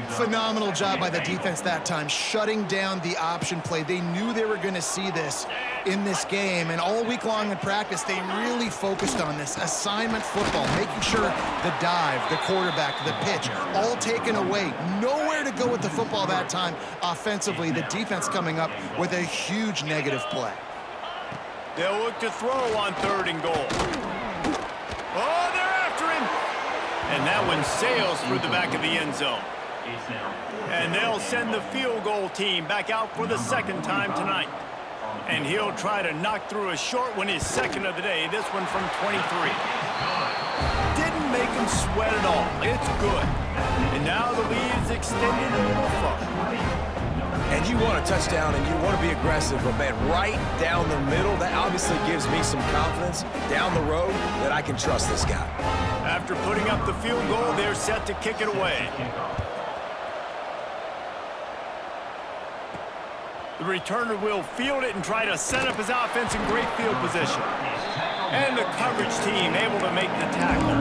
Phenomenal job by the defense that time, shutting down the option play. They knew they were going to see this in this game, and all week long in practice, they really focused on this assignment football, making sure the dive, the quarterback, the pitch, all taken away. Nowhere to go with the football that time offensively. The defense coming up with a huge negative play. They'll look to throw on 3rd and goal. Oh, they're after him. And that one sails through the back of the end zone. And they'll send the field goal team back out for the 2nd time tonight. And he'll try to knock through a short one, his second of the day. This one from 23. Didn't make him sweat at all. It's good. And now the lead is extended a little further. And you want a touchdown and you want to be aggressive, but man, right down the middle, that obviously gives me some confidence down the road that I can trust this guy. After putting up the field goal, they're set to kick it away. The returner will field it and try to set up his offense in great field position. And the coverage team able to make the tackle.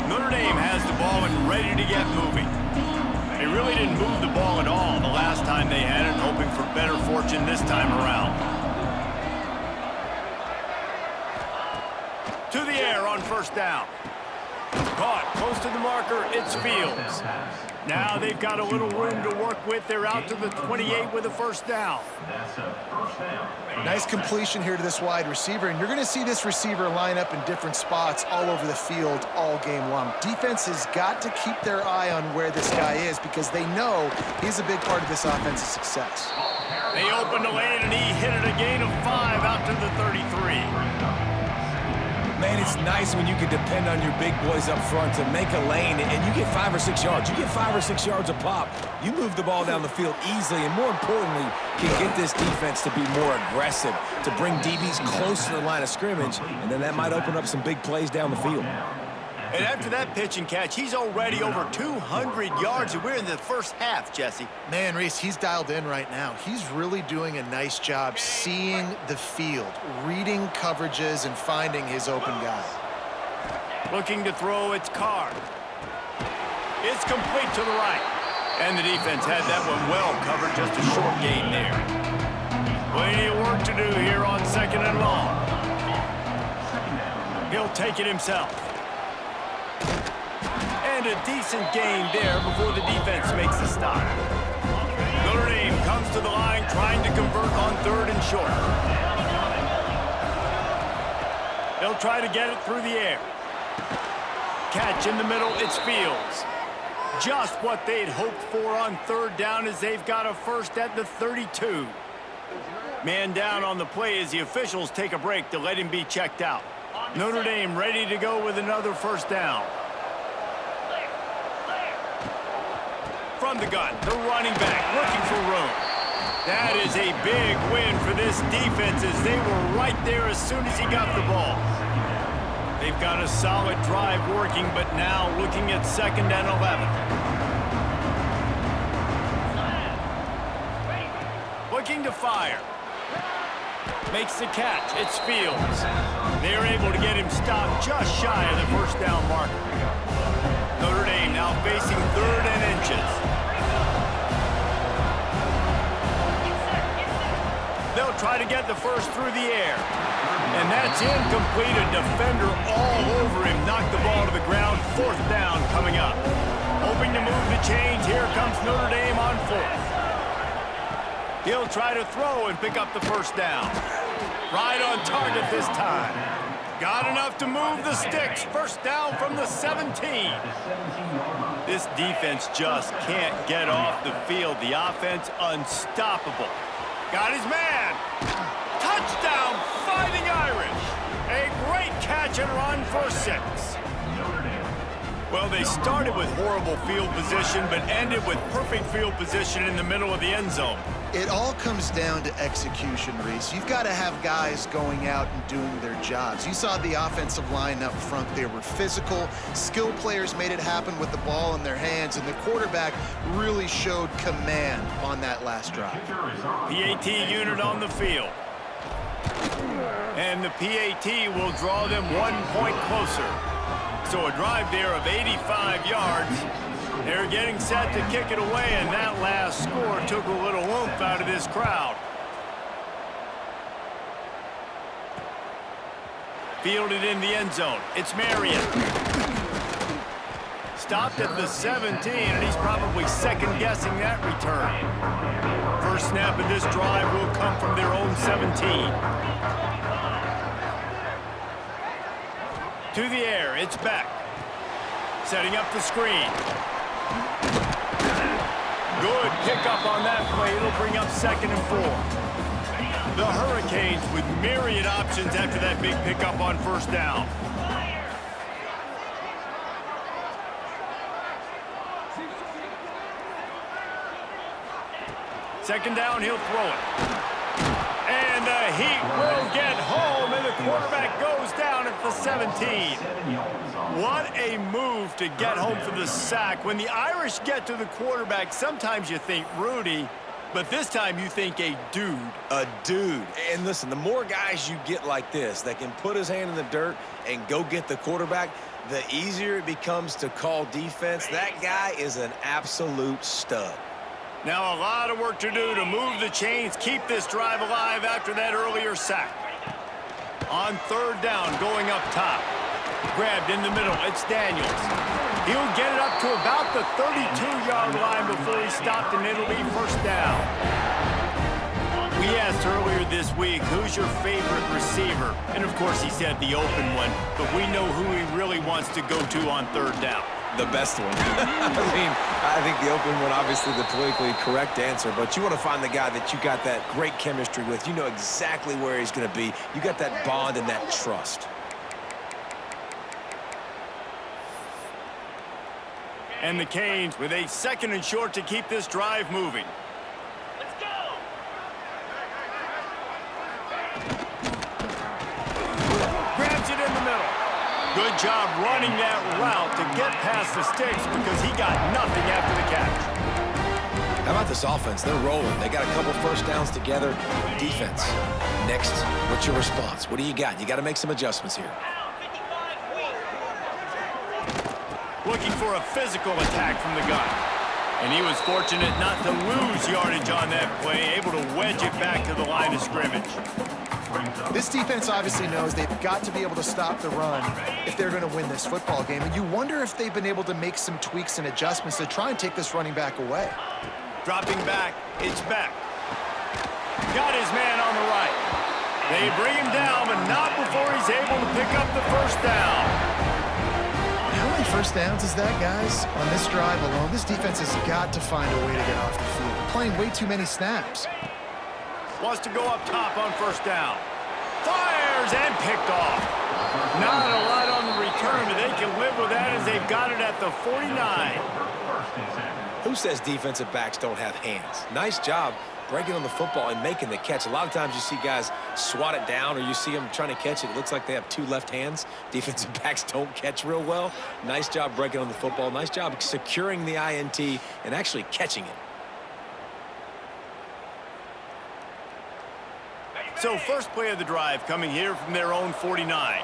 Notre Dame has the ball and ready to get moving. They really didn't move the ball at all the last time they had it, hoping for better fortune this time around. To the air on first down. Caught close to the marker, it's Fields. Now they've got a little room to work with. They're out to the 28 with a first down. Nice completion here to this wide receiver, and you're going to see this receiver line up in different spots all over the field all game long. Defense has got to keep their eye on where this guy is because they know he's a big part of this offense's success. They opened the lane, and he hit it a gain of 5 out to the 33. Man, it's nice when you can depend on your big boys up front to make a lane and you get 5 or 6 yards. You get 5 or 6 yards a pop. You move the ball down the field easily and, more importantly, can get this defense to be more aggressive, to bring DBs close to the line of scrimmage, and then that might open up some big plays down the field. And after that pitch and catch, he's already over 200 yards, and we're in the first half, Jesse. Man, Reese, he's dialed in right now. He's really doing a nice job seeing the field, reading coverages, and finding his open guy. Looking to throw, it's Carr. It's complete to the right. And the defense had that one well covered, just a short gain there. Plenty of work to do here on second and long. He'll take it himself. And a decent gain there before the defense makes the stop. Notre Dame comes to the line trying to convert on third and short. They'll try to get it through the air. Catch in the middle, it's Fields. Just what they'd hoped for on third down as they've got a first at the 32. Man down on the play as the officials take a break to let him be checked out. Notre Dame ready to go with another first down. From the gun, the running back looking for room. That is a big win for this defense as they were right there as soon as he got the ball. They've got a solid drive working, but now looking at second and 11. Looking to fire. Makes the catch. It's Fields. They're able to get him stopped just shy of the first down marker. Notre Dame now facing third and inches. They'll try to get the first through the air. And that's incomplete. A defender all over him. Knocked the ball to the ground. Fourth down coming up. Hoping to move the chains. Here comes Notre Dame on fourth. He'll try to throw and pick up the first down. Right on target this time. Got enough to move the sticks. First down from the 17. This defense just can't get off the field. The offense unstoppable. Got his man. Touchdown, Fighting Irish. A great catch and run for 6. Well, they started with horrible field position, but ended with perfect field position in the middle of the end zone. It all comes down to execution, Reese. You've got to have guys going out and doing their jobs. You saw the offensive line up front. They were physical. Skill players made it happen with the ball in their hands, and the quarterback really showed command on that last drive. PAT unit on the field. And the PAT will draw them 1 point closer. So a drive there of 85 yards. They're getting set to kick it away, and that last score took a little oomph out of this crowd. Fielded in the end zone. It's Marion. Stopped at the 17, and he's probably second-guessing that return. First snap of this drive will come from their own 17. To the air, it's back. Setting up the screen. Good pickup on that play. It'll bring up second and 4. The Hurricanes with myriad options after that big pickup on first down. Second down, he'll throw it. And the Heat will get home, and the quarterback goes down at the 17. What a move to get home for the sack. When the Irish get to the quarterback, sometimes you think Rudy, but this time you think a dude. A dude. And listen, the more guys you get like this that can put his hand in the dirt and go get the quarterback, the easier it becomes to call defense. That guy is an absolute stud. Now a lot of work to do to move the chains, keep this drive alive after that earlier sack. On third down, going up top. Grabbed in the middle, it's Daniels. He'll get it up to about the 32-yard line before he stopped, and it'll be first down. We asked earlier this week, who's your favorite receiver? And of course he said the open one, but we know who he really wants to go to on third down. The best one. I think the open one, obviously the politically correct answer, but you want to find the guy that you got that great chemistry with. You know exactly where he's going to be. You got that bond and that trust. And the Canes with a second and short to keep this drive moving. Let's go! Grabs it in the middle. Good job running that route to get past the sticks because he got nothing after the catch. How about this offense? They're rolling. They got a couple first downs together. Defense. Next, what's your response? What do you got? You got to make some adjustments here. Looking for a physical attack from the gun. And he was fortunate not to lose yardage on that play, able to wedge it back to the line of scrimmage. This defense obviously knows they've got to be able to stop the run if they're going to win this football game. And you wonder if they've been able to make some tweaks and adjustments to try and take this running back away. Dropping back, it's back. Got his man on the right. They bring him down, but not before he's able to pick up the first down. How many first downs is that, guys? On this drive alone, this defense has got to find a way to get off the field. Playing way too many snaps. Wants to go up top on first down. Fires and picked off. Not a lot on the return, but they can live with that as they've got it at the 49. Who says defensive backs don't have hands? Nice job breaking on the football and making the catch. A lot of times you see guys swat it down or you see them trying to catch it. It looks like they have two left hands. Defensive backs don't catch real well. Nice job breaking on the football. Nice job securing the INT and actually catching it. So first play of the drive coming here from their own 49.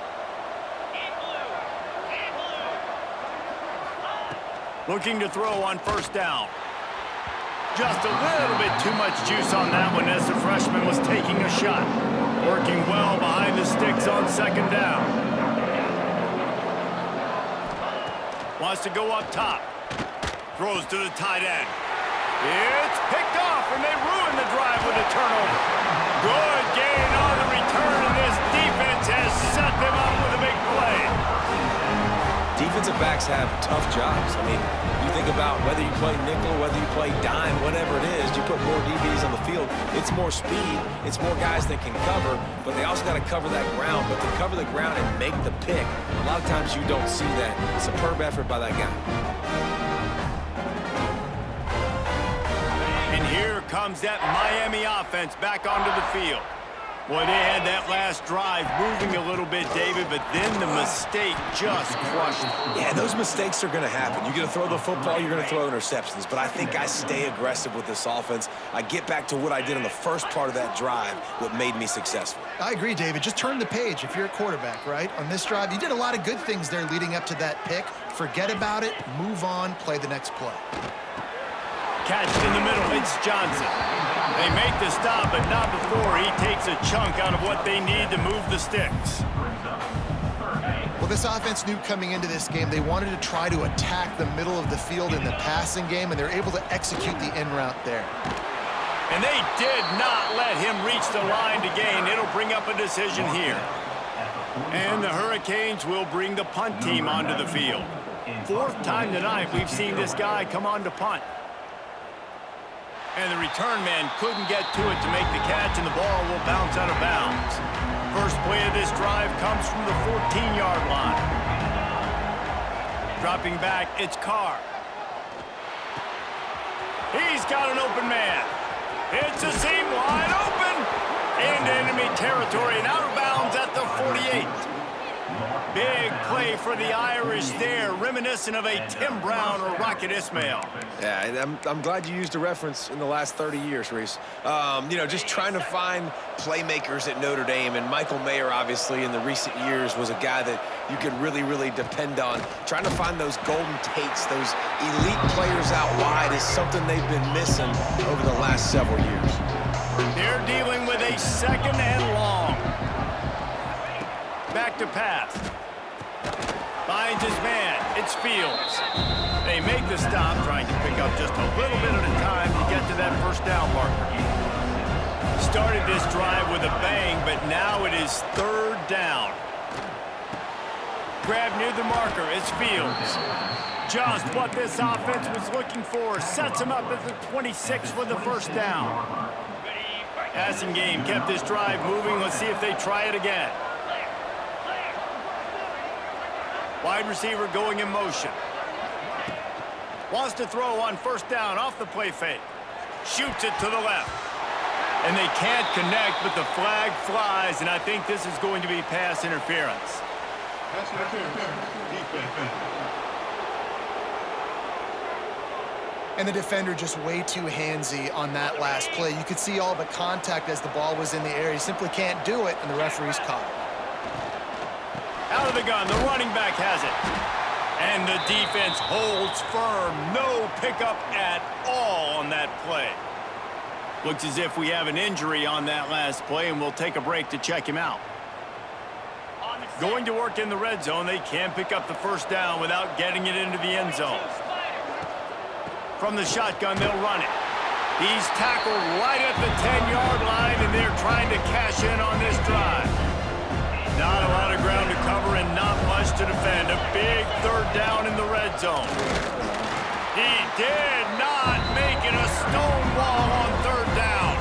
Looking to throw on first down. Just a little bit too much juice on that one as the freshman was taking a shot. Working well behind the sticks on second down. Wants to go up top. Throws to the tight end. It's picked off, and they ruin the drive with a turnover. Good gain on the return, and this defense has set them up with a big play. Defensive backs have tough jobs. I mean, you think about whether you play nickel, whether you play dime, whatever it is, you put more DBs on the field. It's more speed. It's more guys that can cover, but they also got to cover that ground. But to cover the ground and make the pick, a lot of times you don't see that. Superb effort by that guy. And here comes that Miami offense back onto the field. Boy, they had that last drive moving a little bit, David, but then the mistake just crushed them. Yeah, those mistakes are going to happen. You're going to throw the football, you're going to throw interceptions. But I think I stay aggressive with this offense. I get back to what I did in the first part of that drive, what made me successful. I agree, David. Just turn the page if you're a quarterback, right? On this drive, you did a lot of good things there leading up to that pick. Forget about it, move on, play the next play. Catch in the middle, it's Johnson. They make the stop, but not before he takes a chunk out of what they need to move the sticks. Well, this offense knew coming into this game they wanted to try to attack the middle of the field in the passing game, and they're able to execute the in route there. And they did not let him reach the line to gain. It'll bring up a decision here. And the Hurricanes will bring the punt team onto the field. Fourth time tonight we've seen this guy come on to punt. And the return man couldn't get to it to make the catch, and the ball will bounce out of bounds. First play of this drive comes from the 14-yard line. Dropping back, it's Carr. He's got an open man. It's a seam wide open. Into enemy territory and out of bounds at the 48. Big play for the Irish there, reminiscent of a Tim Brown or Rocket Ismail. Yeah, and I'm glad you used a reference in the last 30 years, Reese. You know, just trying to find playmakers at Notre Dame, and Michael Mayer, obviously, in the recent years, was a guy that you could really, really depend on. Trying to find those golden Tates, those elite players out wide is something they've been missing over the last several years. They're dealing with a second and long. Back to pass. Finds his man. It's Fields. They make the stop, trying to pick up just a little bit at a time to get to that first down marker. Started this drive with a bang, but now it is third down. Grab near the marker. It's Fields. Just what this offense was looking for. Sets him up at the 26 for the first down. Passing game kept this drive moving. Let's see if they try it again. Wide receiver going in motion. Wants to throw on first down off the play fake. Shoots it to the left. And they can't connect, but the flag flies, and I think this is going to be pass interference. And the defender just way too handsy on that last play. You could see all the contact as the ball was in the air. He simply can't do it, and the referee's caught it. Out of the gun, the running back has it. And the defense holds firm. No pickup at all on that play. Looks as if we have an injury on that last play, and we'll take a break to check him out. Going to work in the red zone, they can't pick up the first down without getting it into the end zone. From the shotgun, they'll run it. He's tackled right at the 10-yard line, and they're trying to cash in on this drive. Not a lot of ground to cover and not much to defend. A big third down in the red zone. He did not make it a stone wall on third down.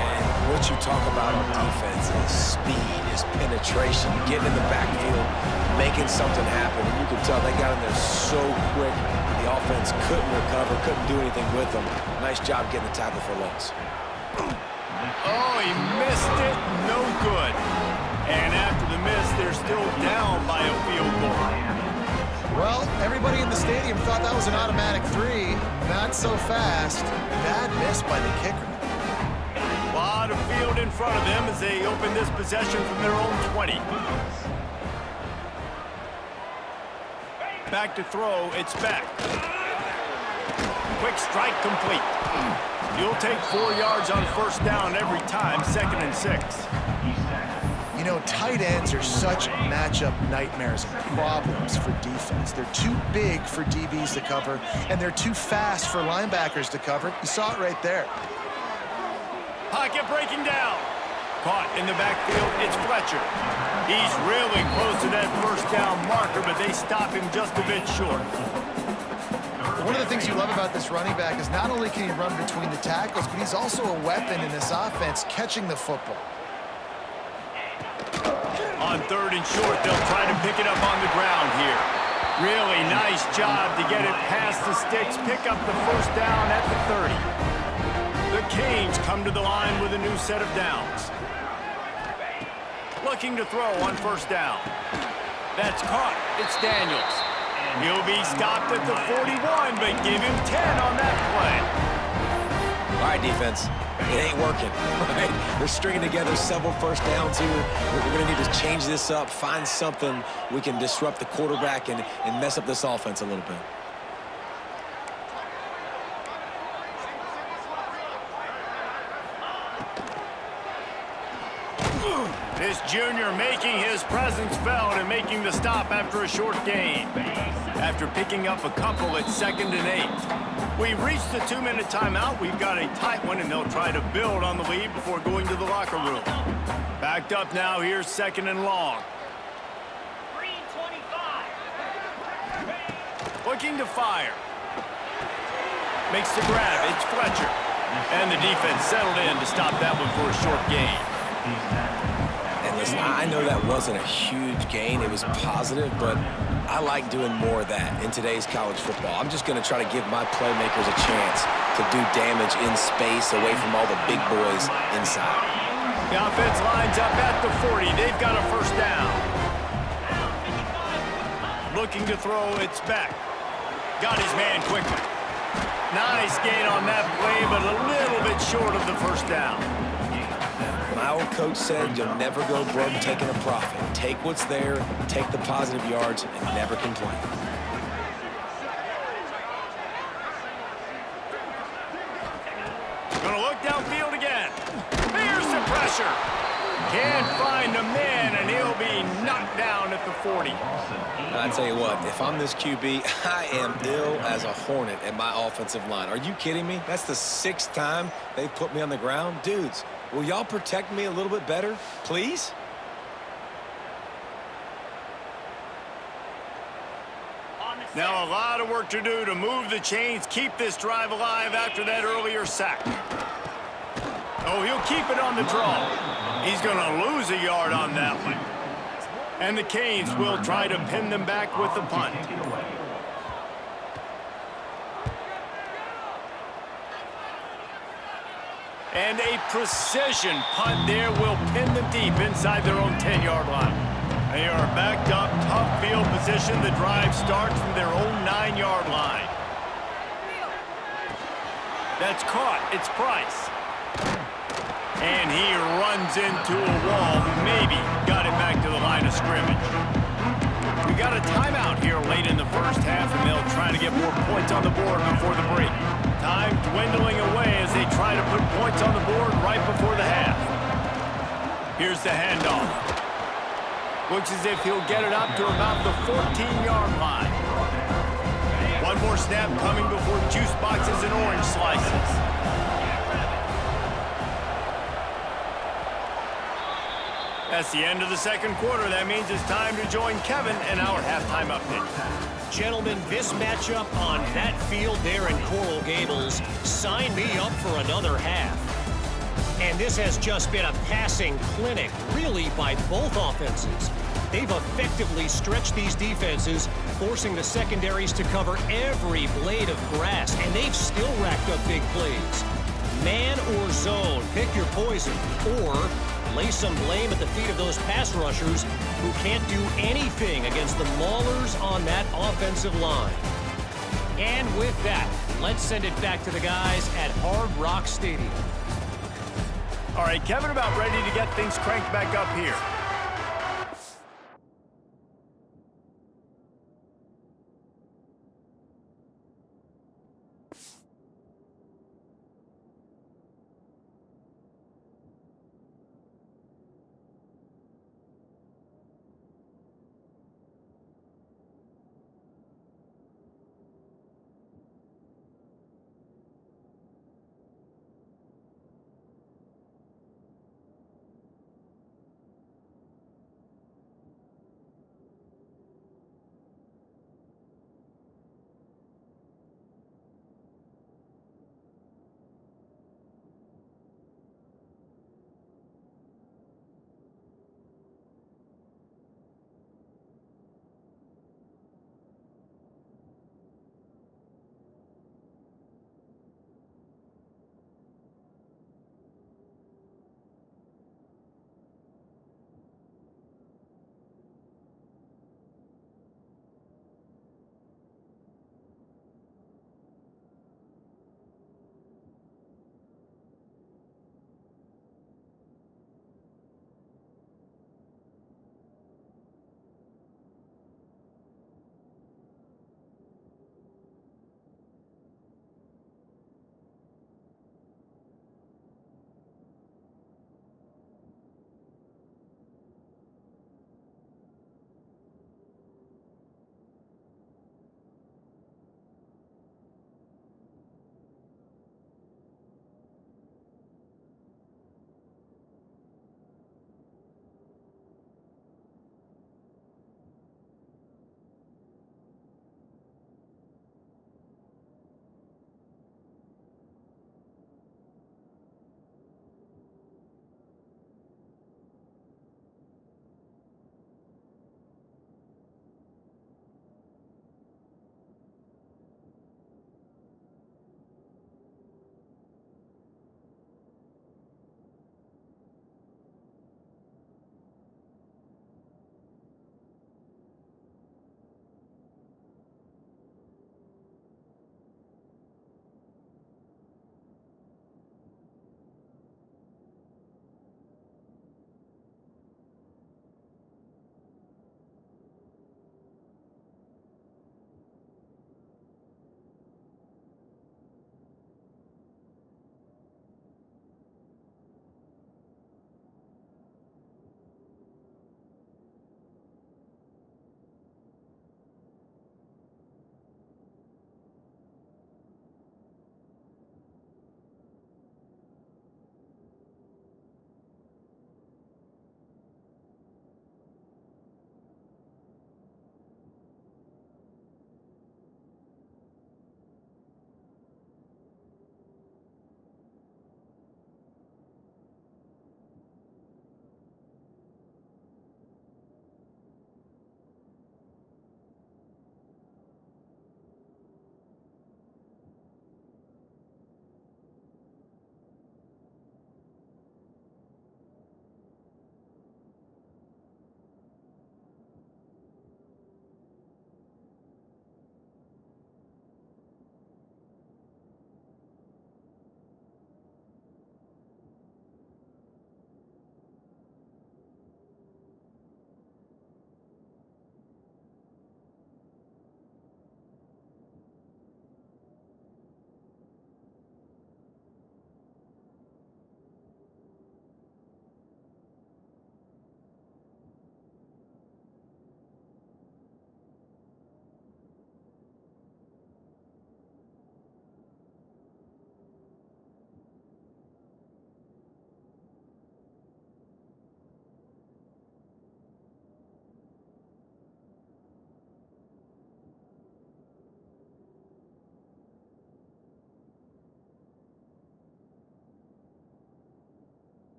And what you talk about on defense is speed, is penetration, getting in the backfield, making something happen. And you can tell they got in there so quick. The offense couldn't recover, couldn't do anything with them. Nice job getting the tackle for loss. Oh, he missed it. No good. And after the miss, they're still down by a field goal. Well, everybody in the stadium thought that was an automatic 3. Not so fast. Bad miss by the kicker. A lot of field in front of them as they open this possession from their own 20. Back to throw, it's Beck. Quick strike complete. You'll take 4 yards on first down every time, 2nd and 6. You know, tight ends are such matchup nightmares and problems for defense. They're too big for DBs to cover, and they're too fast for linebackers to cover. You saw it right there. Pocket breaking down. Caught in the backfield, it's Fletcher. He's really close to that first down marker, but they stop him just a bit short. One of the things you love about this running back is not only can he run between the tackles, but he's also a weapon in this offense catching the football. On third and short, they'll try to pick it up on the ground here. Really nice job to get it past the sticks, pick up the first down at the 30. The Canes come to the line with a new set of downs. Looking to throw on first down. That's caught. It's Daniels. He'll be stopped at the 41, but give him 10 on that play. All right, defense. It ain't working, right? They're stringing together several first downs here. We're going to need to change this up, find something we can disrupt the quarterback and mess up this offense a little bit. This junior making his presence felt and making the stop after a short gain. After picking up a couple at 2nd and 8. We've reached the 2-minute timeout. We've got a tight one, and they'll try to build on the lead before going to the locker room. Backed up now, here's 2nd and long. Looking to fire. Makes the grab. It's Fletcher. And the defense settled in to stop that one for a short gain. And listen, I know that wasn't a huge gain. It was positive, but I like doing more of that in today's college football. I'm just going to try to give my playmakers a chance to do damage in space away from all the big boys inside. The offense lines up at the 40. They've got a first down. Looking to throw, it's back. Got his man quickly. Nice gain on that play, but a little bit short of the first down. My old coach said you'll never go broke taking a profit. Take what's there, take the positive yards, and never complain. Gonna look downfield again. Here's the pressure. Can't find the man, and he'll be knocked down at the 40. I tell you what, if I'm this QB, I am ill as a hornet at my offensive line. Are you kidding me? That's the 6th time they've put me on the ground. Dudes, will y'all protect me a little bit better, please? Now a lot of work to do to move the chains, keep this drive alive after that earlier sack. Oh, he'll keep it on the draw. He's going to lose a yard on that one. And the Canes will try to pin them back with the punt. And a precision punt there will pin them deep inside their own 10-yard line. They are backed up, tough field position. The drive starts from their own 9-yard line. That's caught. It's Price. And he runs into a wall. Maybe got it back to the line of scrimmage. We got a timeout here late in the first half, and they'll try to get more points on the board before the break. Time dwindling away as they try to put points on the board right before the half. Here's the handoff. Looks as if he'll get it up to about the 14-yard line. One more snap coming before juice boxes and orange slices. That's the end of the second quarter. That means it's time to join Kevin in our halftime update. Gentlemen, this matchup on that field there in Coral Gables, sign me up for another half. And this has just been a passing clinic, really, by both offenses. They've effectively stretched these defenses, forcing the secondaries to cover every blade of grass, and they've still racked up big plays. Man or zone, pick your poison, or lay some blame at the feet of those pass rushers who can't do anything against the maulers on that offensive line. And with that, let's send it back to the guys at Hard Rock Stadium. All right, Kevin, about ready to get things cranked back up here.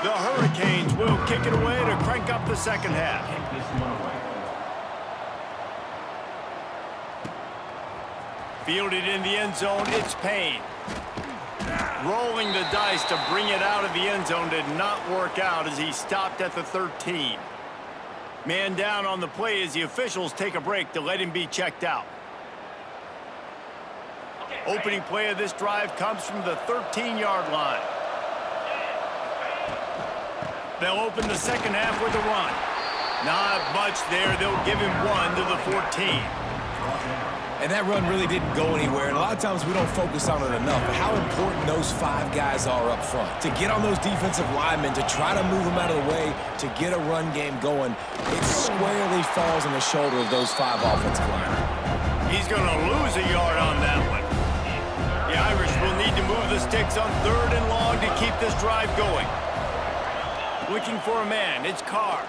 The Hurricanes will kick it away to crank up the second half. Kick this one away. Fielded in the end zone, it's Payne. Rolling the dice to bring it out of the end zone did not work out as he stopped at the 13. Man down on the play as the officials take a break to let him be checked out. Opening play of this drive comes from the 13-yard line. They'll open the second half with a run. Not much there. They'll give him one to the 14. And that run really didn't go anywhere, and a lot of times we don't focus on it enough, but how important those 5 guys are up front. To get on those defensive linemen, to try to move them out of the way, to get a run game going, it squarely falls on the shoulder of those 5 offensive linemen. He's going to lose a yard on that one. The Irish will need to move the sticks on 3rd and long to keep this drive going. Looking for a man, it's Carr.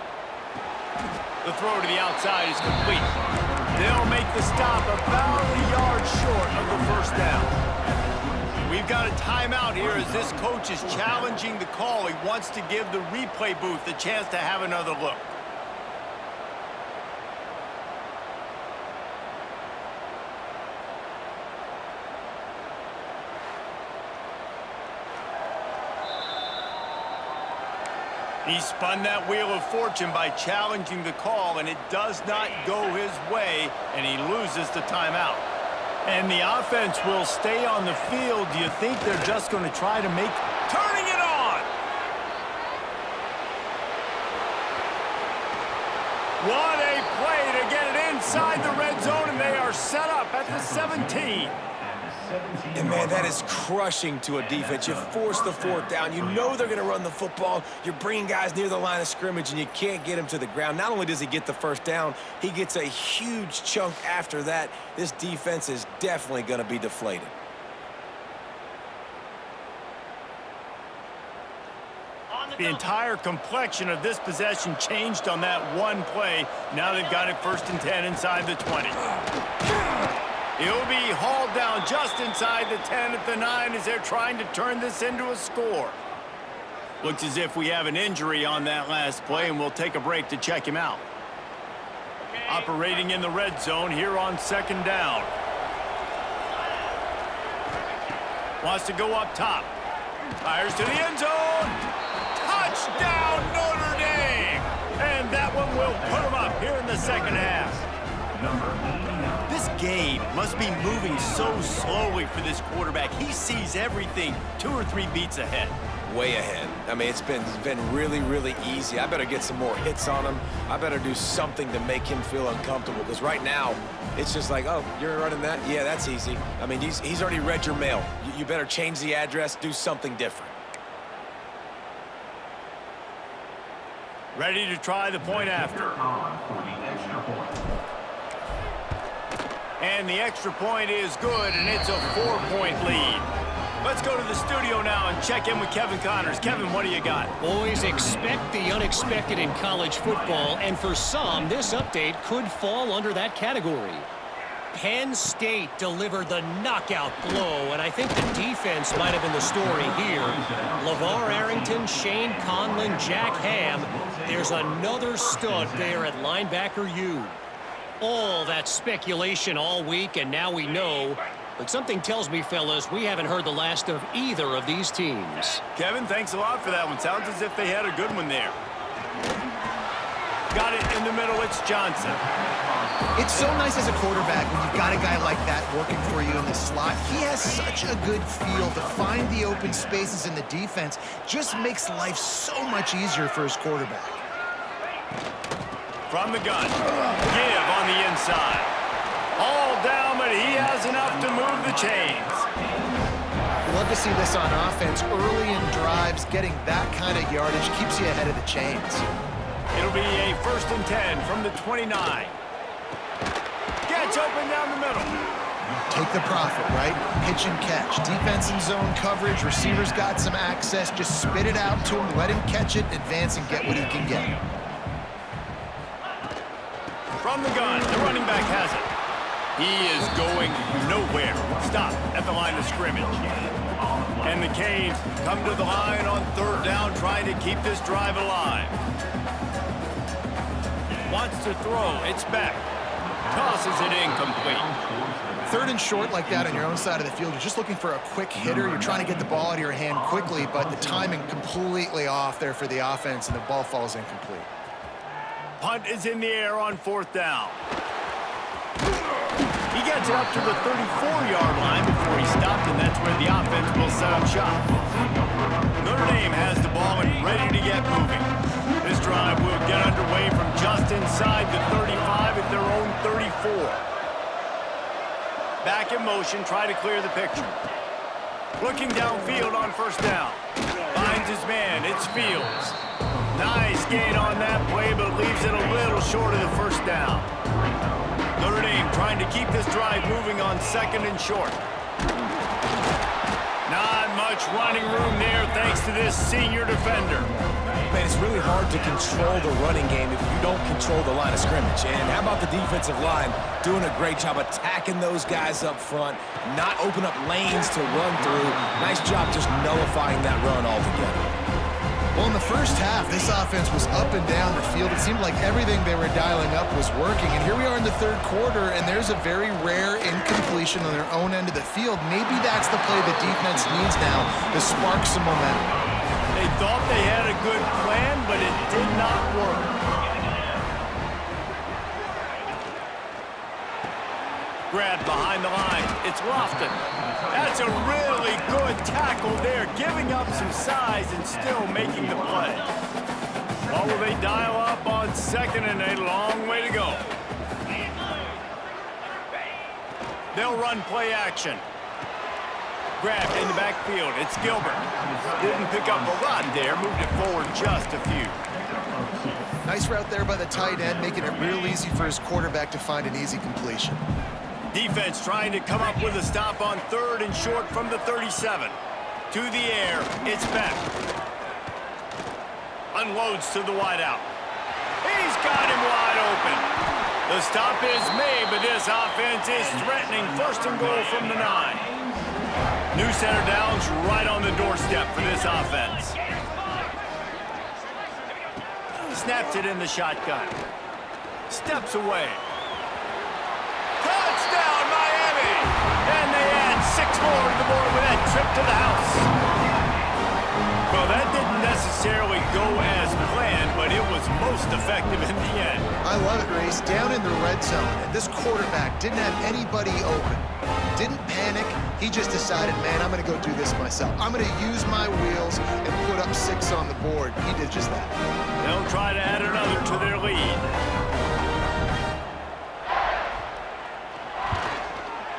The throw to the outside is complete. They'll make the stop about a yard short of the first down. We've got a timeout here as this coach is challenging the call. He wants to give the replay booth a chance to have another look. He spun that wheel of fortune by challenging the call, and it does not go his way, and he loses the timeout. And the offense will stay on the field. Do you think they're just going to try to make... Turning it on! What a play to get it inside the red zone, and they are set up at the 17. And, man, that is crushing to a defense. You force the 4th down. You know they're going to run the football. You're bringing guys near the line of scrimmage, and you can't get him to the ground. Not only does he get the first down, he gets a huge chunk after that. This defense is definitely going to be deflated. The entire complexion of this possession changed on that one play. Now they've got it 1st and 10 inside the 20. He'll be hauled down just inside the 10 at the 9 as they're trying to turn this into a score. Looks as if we have an injury on that last play, and we'll take a break to check him out. Operating in the red zone here on 2nd down. Wants to go up top. Fires to the end zone. Touchdown, Notre Dame! And that one will put him up here in the second half. This game must be moving so slowly for this quarterback. He sees everything 2 or 3 beats ahead. Way ahead. I mean, it's been really, really easy. I better get some more hits on him. I better do something to make him feel uncomfortable, because right now, it's just like, oh, you're running that? Yeah, that's easy. I mean, he's already read your mail. You better change the address, do something different. Ready to try the point after. And the extra point is good, and it's a 4-point lead. Let's go to the studio now and check in with Kevin Connors. Kevin, what do you got? Boys, expect the unexpected in college football, and for some, this update could fall under that category. Penn State delivered the knockout blow, and I think the defense might have been the story here. LeVar Arrington, Shane Conlon, Jack Ham. There's another stud there at linebacker U. All that speculation all week, and now we know. But something tells me, fellas, we haven't heard the last of either of these teams. Kevin, thanks a lot for that one. Sounds as if they had a good one there. Got it in the middle. It's Johnson. It's so nice as a quarterback when you've got a guy like that working for you in the slot. He has such a good feel to find the open spaces in the defense. Just makes life so much easier for his quarterback. From the gun. Give on the inside. All down, but he has enough to move the chains. Love to see this on offense. Early in drives, getting that kind of yardage keeps you ahead of the chains. It'll be a 1st and 10 from the 29. Gets open down the middle. Take the profit, right? Pitch and catch. Defense and zone coverage. Receivers got some access. Just spit it out to him. Let him catch it, advance, and get what he can get. From the gun, the running back has it. He is going nowhere. Stop at the line of scrimmage. And the Canes come to the line on third down, trying to keep this drive alive. Wants to throw. It's back. Tosses it incomplete. Third and short like that on your own side of the field, you're just looking for a quick hitter. You're trying to get the ball out of your hand quickly, but the timing completely off there for the offense, and the ball falls incomplete. Punt is in the air on fourth down. He gets it up to the 34-yard line before he stopped, and that's where the offense will set up shop. Notre Dame has the ball and ready to get moving. This drive will get underway from just inside the 35 at their own 34. Back in motion, try to clear the picture. Looking downfield on first down. Finds his man, it's Fields. Nice gain on that play, but leaves it a little short of the first down. Notre Dame trying to keep this drive moving on second and short. Not much running room there thanks to this senior defender. Man, it's really hard to control the running game if you don't control the line of scrimmage. And how about the defensive line doing a great job attacking those guys up front, not open up lanes to run through. Nice job just nullifying that run altogether. Well, in the first half, this offense was up and down the field. It seemed like everything they were dialing up was working. And here we are in the third quarter, and there's a very rare incompletion on their own end of the field. Maybe that's the play the defense needs now to spark some momentum. They thought they had a good plan, but it did not work. Grab behind the line. It's Lofton. That's a really good tackle there, giving up some size and still making the play. Well, will they dial up on second and a long way to go? They'll run play action. Grabbed in the backfield. It's Gilbert. Didn't pick up a lot there. Moved it forward just a few. Nice route there by the tight end, making it real easy for his quarterback to find an easy completion. Defense trying to come up with a stop on third and short from the 37. To the air, it's back. Unloads to the wideout. He's got him wide open. The stop is made, but this offense is threatening first and goal from the 9. New center downs right on the doorstep for this offense. Snaps it in the shotgun. Steps away. Touchdown, Miami! And they add 6 more to the board with that trip to the house. Well, that didn't necessarily go as planned, but it was most effective in the end. I love it, Reese. Down in the red zone, and this quarterback didn't have anybody open. Didn't panic. He just decided, man, I'm going to go do this myself. I'm going to use my wheels and put up 6 on the board. He did just that. They'll try to add another to their lead.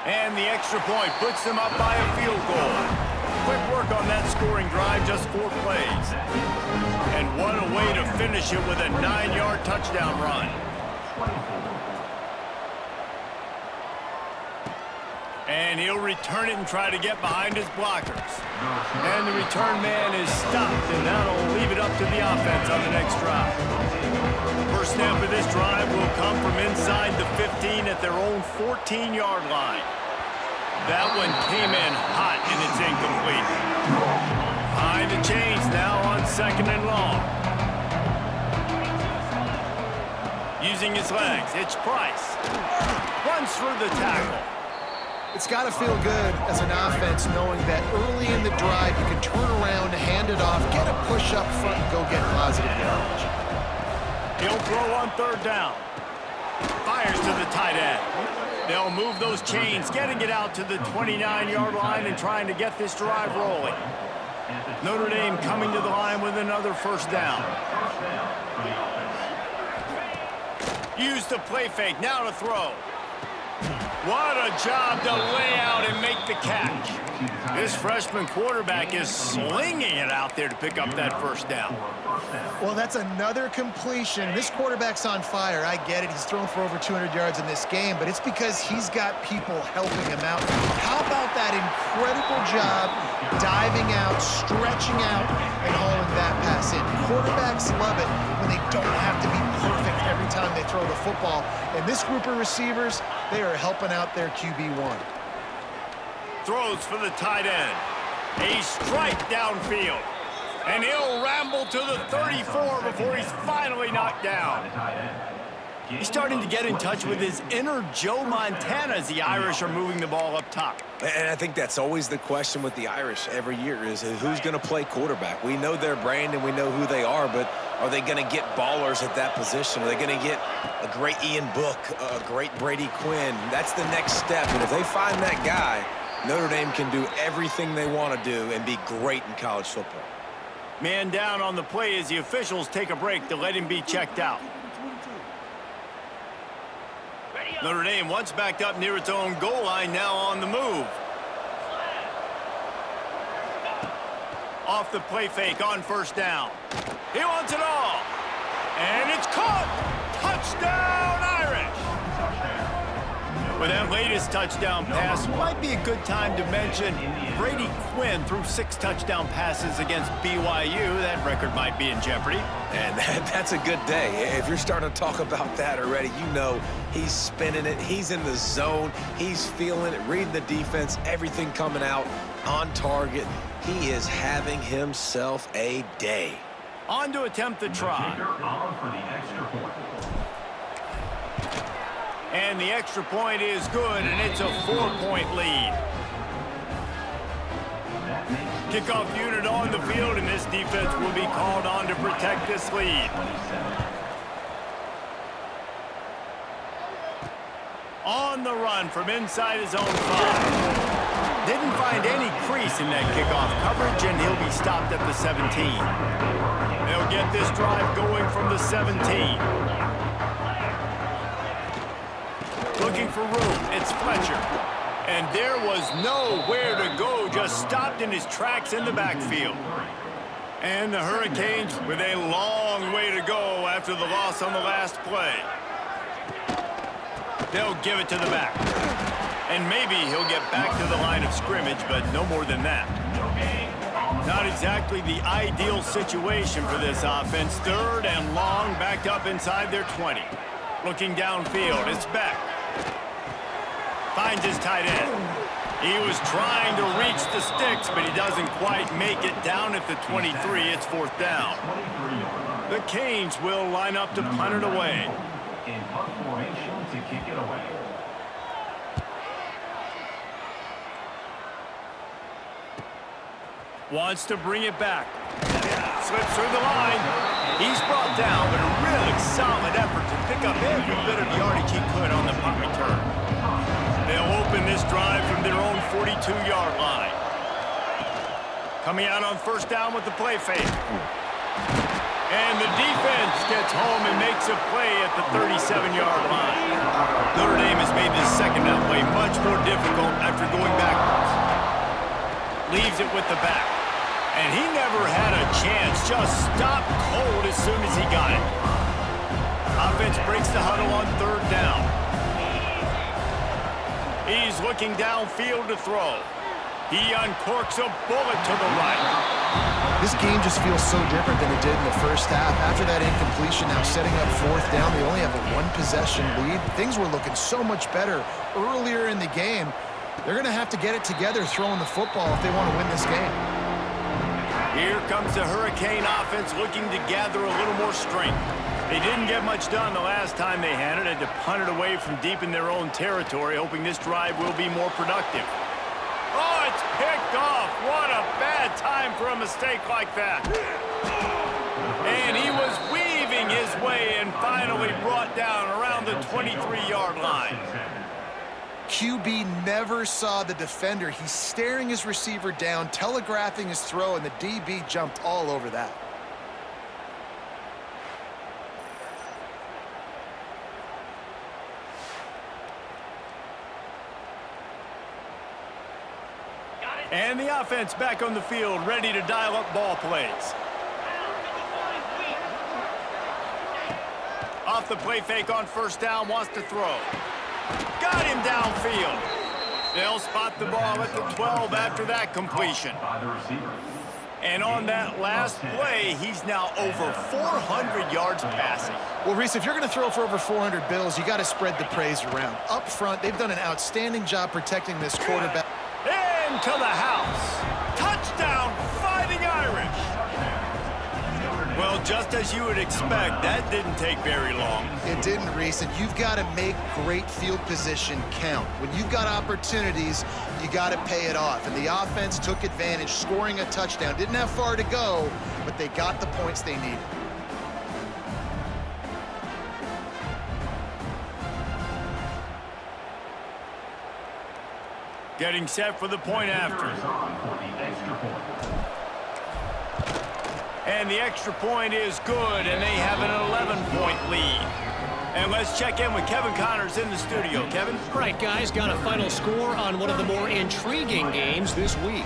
And the extra point puts them up by a field goal. Quick work on that scoring drive, just 4 plays. And what a way to finish it with a 9-yard touchdown run. And he'll return it and try to get behind his blockers. And the return man is stopped, and that'll leave it up to the offense on the next drive. First snap of this drive will come from inside the 15 at their own 14-yard line. That one came in hot, and it's incomplete. Behind the chains now on second and long. Using his legs, it's Price. Runs through the tackle. It's got to feel good as an offense knowing that early in the drive you can turn around, hand it off, get a push up front, and go get positive yardage. He'll throw on third down. Fires to the tight end. They'll move those chains, getting it out to the 29-yard line and trying to get this drive rolling. Notre Dame coming to the line with another first down. Use the play fake, now to throw. What a job to lay out and make the catch. This freshman quarterback is slinging it out there to pick up that first down. Well, that's another completion. This quarterback's on fire. I get it. He's thrown for over 200 yards in this game, but it's because he's got people helping him out. How about that incredible job diving out, stretching out, and hauling that pass in? Quarterbacks love it when they don't have to be perfect every time they throw the football. And this group of receivers, they are helping out their QB1. Throws for the tight end. A strike downfield. And he'll ramble to the 34 before he's finally knocked down. He's starting to get in touch with his inner Joe Montana as the Irish are moving the ball up top. And I think that's always the question with the Irish every year is who's going to play quarterback. We know their brand and we know who they are, but are they going to get ballers at that position? Are they going to get a great Ian Book, a great Brady Quinn? That's the next step. And if they find that guy, Notre Dame can do everything they want to do and be great in college football. Man down on the play as the officials take a break to let him be checked out. Notre Dame once backed up near its own goal line, now on the move. Off the play fake on first down. He wants it all. And it's caught. Touchdown, Irish. With that latest touchdown pass, might be a good time to mention Brady Quinn threw 6 touchdown passes against BYU. That record might be in jeopardy. And that's a good day. If you're starting to talk about that already, you know he's spinning it. He's in the zone. He's feeling it, reading the defense, everything coming out on target. He is having himself a day. On to attempt the try. And the extra point is good, and it's a 4-point lead. Kickoff unit on the field, and this defense will be called on to protect this lead. On the run from inside his own 5. Didn't find any crease in that kickoff coverage, and he'll be stopped at the 17. They'll get this drive going from the 17. Looking for room, it's Fletcher. And there was nowhere to go, just stopped in his tracks in the backfield. And the Hurricanes with a long way to go after the loss on the last play. They'll give it to the back. And maybe he'll get back to the line of scrimmage, but no more than that. Not exactly the ideal situation for this offense. 3rd and long, backed up inside their 20. Looking downfield, it's Beck. Finds his tight end. He was trying to reach the sticks, but he doesn't quite make it down at the 23. It's 4th down. The Canes will line up to punt it away. In punt formation to kick it away. Wants to bring it back. Slips through the line. He's brought down, but a really solid effort to pick up every bit of yardage he could on the punt return. They'll open this drive from their own 42-yard line. Coming out on first down with the play fake. And the defense gets home and makes a play at the 37-yard line. Notre Dame has made this second down play much more difficult after going backwards. Leaves it with the back. And he never had a chance, just stopped cold as soon as he got it. Offense breaks the huddle on 3rd down. He's looking downfield to throw. He uncorks a bullet to the right. This game just feels so different than it did in the first half. After that incompletion, now setting up 4th down, they only have a 1-possession lead. Things were looking so much better earlier in the game. They're going to have to get it together throwing the football if they want to win this game. Here comes the Hurricane offense looking to gather a little more strength. They didn't get much done the last time they had it. Had to punt it away from deep in their own territory, hoping this drive will be more productive. Oh, it's picked off. What a bad time for a mistake like that. And he was weaving his way and finally brought down around the 23-yard line. QB never saw the defender. He's staring his receiver down, telegraphing his throw, and the DB jumped all over that. And the offense back on the field, ready to dial up ball plays. Off the play fake on first down, wants to throw. Got him downfield. They'll spot the ball at the 12 after that completion. And on that last play, he's now over 400 yards passing. Well, Reese, if you're going to throw for over 400 bills, you got to spread the praise around. Up front, they've done an outstanding job protecting this quarterback. Into the house. Touchdown! just as you would expect, that didn't take very long. It didn't, Reese, and you've got to make great field position count. When you've got opportunities, you got to pay it off. And the offense took advantage, scoring a touchdown. Didn't have far to go, but they got the points they needed. Getting set for the point after. And the extra point is good, and they have an 11-point lead. And let's check in with Kevin Connors in the studio. Kevin? Right, guys, got a final score on one of the more intriguing games this week.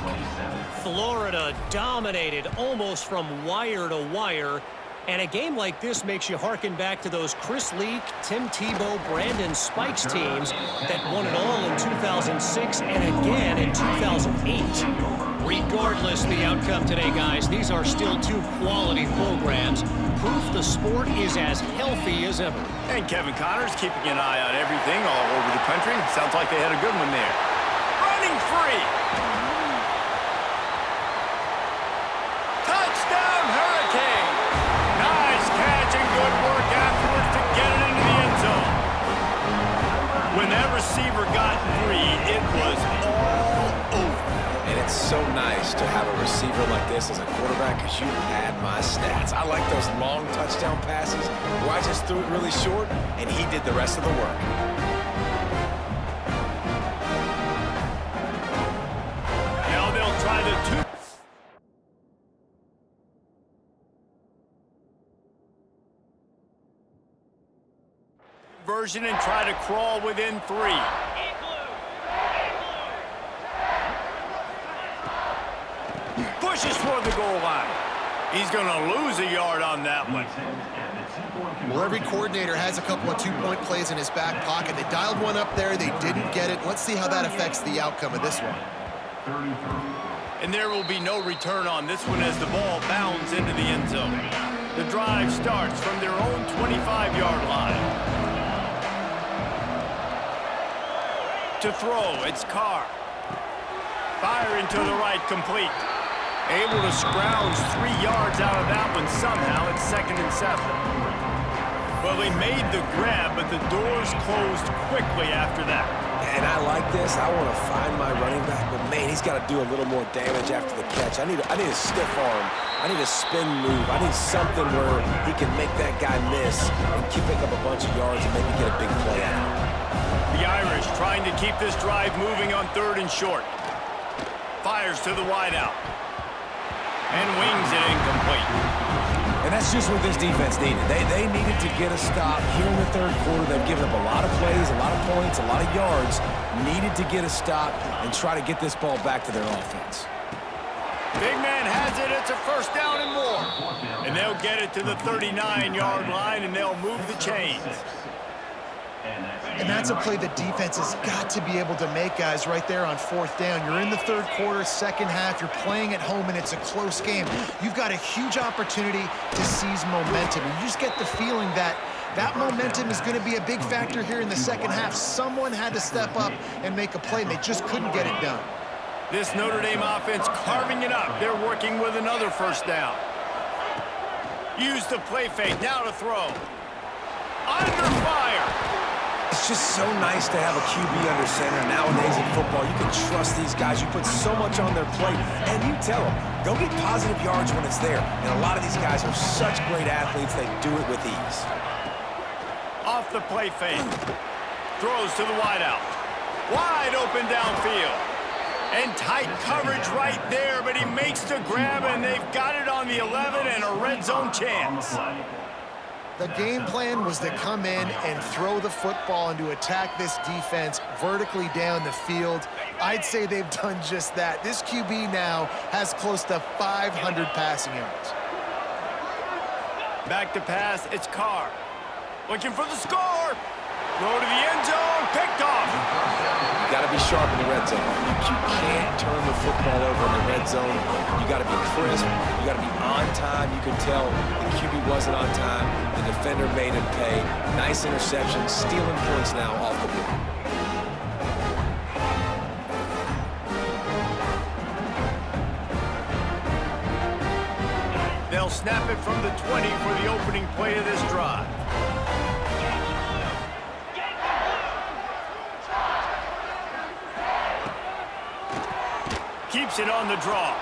Florida dominated almost from wire to wire. And a game like this makes you harken back to those Chris Leak, Tim Tebow, Brandon Spikes teams that won it all in 2006 and again in 2008. Regardless the outcome today, guys, these are still two quality programs. Proof the sport is as healthy as ever. And Kevin Connors keeping an eye on everything all over the country. Sounds like they had a good one there. Running free. Touchdown, Hurricane. Nice catch and good work afterwards to get it into the end zone. When that receiver got free, it was all over. And it's so nice to have a receiver like this as a quarterback because you had my stats. I like those long touchdown passes where I just threw it really short and he did the rest of the work. Now they'll try the two. Version and try to crawl within 3. Pushes toward the goal line. He's going to lose a yard on that one. Well, every coordinator has a couple of two-point plays in his back pocket. They dialed one up there. They didn't get it. Let's see how that affects the outcome of this one. And there will be no return on this one as the ball bounds into the end zone. The drive starts from their own 25-yard line. To throw, it's Carr. Firing to the right, complete. Able to scrounge 3 yards out of that one somehow. It's 2nd and 7. Well, they made the grab, but the doors closed quickly after that. And I like this. I want to find my running back, but man, he's got to do a little more damage after the catch. I need a stiff arm. I need a spin move. I need something where he can make that guy miss and keep picking up a bunch of yards and maybe get a big play out. The Irish trying to keep this drive moving on 3rd and short. Fires to the wideout. And wings it incomplete. And that's just what this defense needed. They needed to get a stop here in the 3rd quarter. They've given up a lot of plays, a lot of points, a lot of yards. Needed to get a stop and try to get this ball back to their offense. Big man has it. It's a 1st down and more. And they'll get it to the 39-yard line, and they'll move the chains. And that's a play the defense has got to be able to make, guys, right there on 4th down. You're in the 3rd quarter, 2nd half. You're playing at home, and it's a close game. You've got a huge opportunity to seize momentum. You just get the feeling that that momentum is going to be a big factor here in the 2nd half. Someone had to step up and make a play, and they just couldn't get it done. This Notre Dame offense carving it up. They're working with another 1st down. Use the play fake. Now to throw. Under fire. It's just so nice to have a QB under center. Nowadays in football, you can trust these guys. You put so much on their plate, and you tell them, go get positive yards when it's there. And a lot of these guys are such great athletes, they do it with ease. Off the play fake. Throws to the wideout. Wide open downfield. And tight coverage right there, but he makes the grab, and they've got it on the 11 and a red zone chance. The game plan was to come in and throw the football and to attack this defense vertically down the field. I'd say they've done just that. This QB now has close to 500 passing yards. Back to pass, it's Carr. Looking for the score. Throw to the end zone, picked off. You got to be sharp in the red zone. You can't turn the football over in the red zone. You got to be crisp. You got to be on time. You could tell the QB wasn't on time. The defender made him pay. Nice interception, stealing points now off the board. They'll they'll snap it from the 20 for the opening play of this drive. Keeps it on the draw.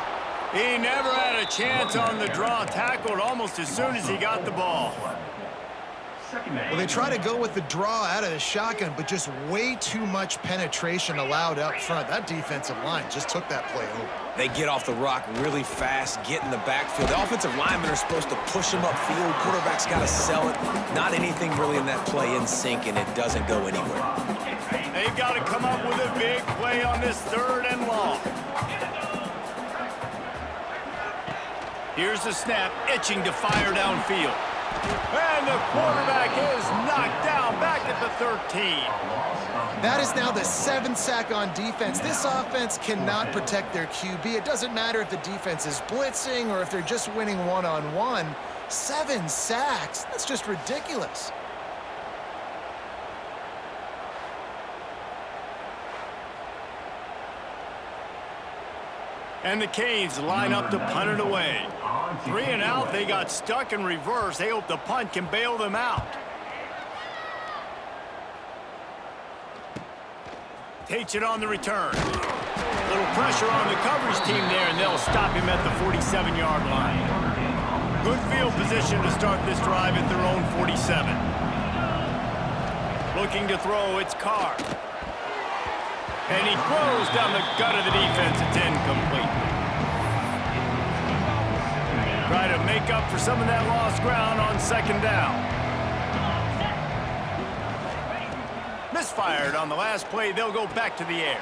He never had a chance on the draw. Tackled almost as soon as he got the ball. Well, they try to go with the draw out of the shotgun, but just way too much penetration allowed up front. That defensive line just took that play over. They get off the rock really fast, get in the backfield. The offensive linemen are supposed to push them upfield. Quarterback's got to sell it. Not anything really in that play in sync, and it doesn't go anywhere. They've got to come up with a big play on this 3rd and long. Here's the snap, itching to fire downfield. And the quarterback is knocked down back at the 13. That is now the 7th sack on defense. This offense cannot protect their QB. It doesn't matter if the defense is blitzing or if they're just winning one-on-one. 7 sacks, that's just ridiculous. And the Canes line up to punt it away. 3 and out, they got stuck in reverse. They hope the punt can bail them out. Takes it on the return. Little pressure on the coverage team there, and they'll stop him at the 47-yard line. Good field position to start this drive at their own 47. Looking to throw, it's Carr. And he throws down the gut of the defense. It's incomplete. Try to make up for some of that lost ground on 2nd down. Misfired on the last play. They'll go back to the air.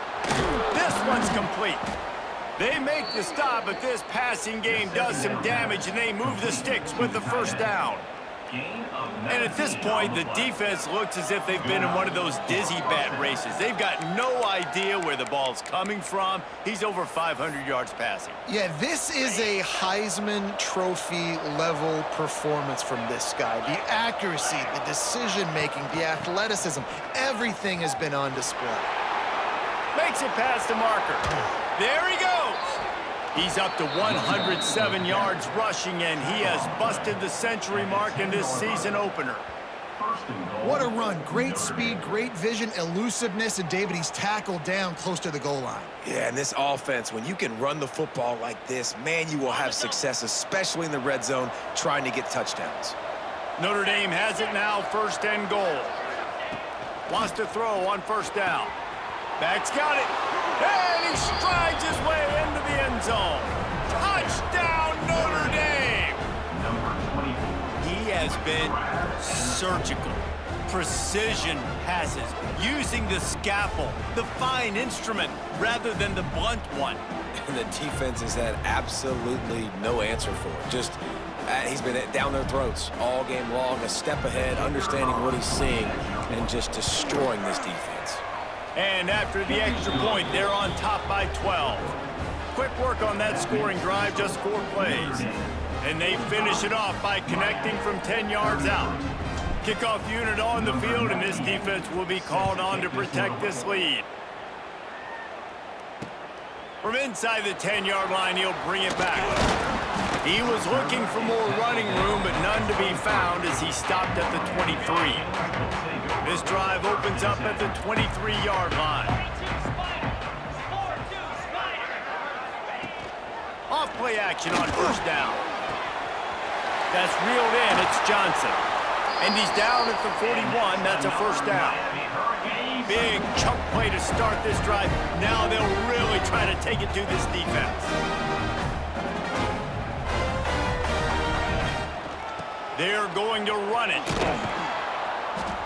This one's complete. They make the stop, but this passing game does some damage, and they move the sticks with the 1st down. And at this point, the defense looks as if they've been in one of those dizzy bat races. They've got no idea where the ball's coming from. He's over 500 yards passing. Yeah, this is a Heisman Trophy level performance from this guy. The accuracy, the decision-making, the athleticism, everything has been on display. Makes it past the marker. There he goes. He's up to 107 yards rushing, and he has busted the century mark in this season opener. What a run. Great speed, great vision, elusiveness, and David, he's tackled down close to the goal line. Yeah, and this offense, when you can run the football like this, man, you will have success, especially in the red zone, trying to get touchdowns. Notre Dame has it now, 1st and goal. Wants to throw on 1st down. Back's got it. And he strides his way into the end zone. Touchdown, Notre Dame! He has been surgical. Precision passes, using the scalpel, the fine instrument, rather than the blunt one. And the defense has had absolutely no answer for it. Just, he's been down their throats all game long, a step ahead, understanding what he's seeing, and just destroying this defense. And after the extra point, they're on top by 12. Quick work on that scoring drive, just 4 plays. And they finish it off by connecting from 10 yards out. Kickoff unit on the field, and this defense will be called on to protect this lead. From inside the 10-yard line, he'll bring it back. He was looking for more running room, but none to be found as he stopped at the 23. This drive opens up at the 23-yard line. Off play action on 1st down. That's reeled in. It's Johnson. And he's down at the 41. That's a 1st down. Big chunk play to start this drive. Now they'll really try to take it to this defense. They're going to run it.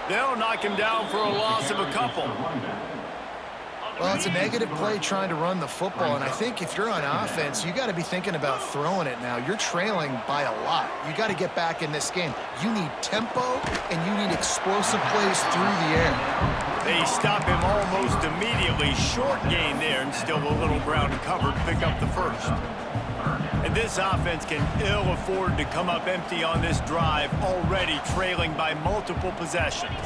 They'll knock him down for a loss of a couple. Well, it's a negative play trying to run the football, and I think if you're on offense, you got to be thinking about throwing it now. You're trailing by a lot. You got to get back in this game. You need tempo, and you need explosive plays through the air. They stop him almost immediately. Short gain there, and still a little ground covered to pick up the 1st. And this offense can ill afford to come up empty on this drive, already trailing by multiple possessions.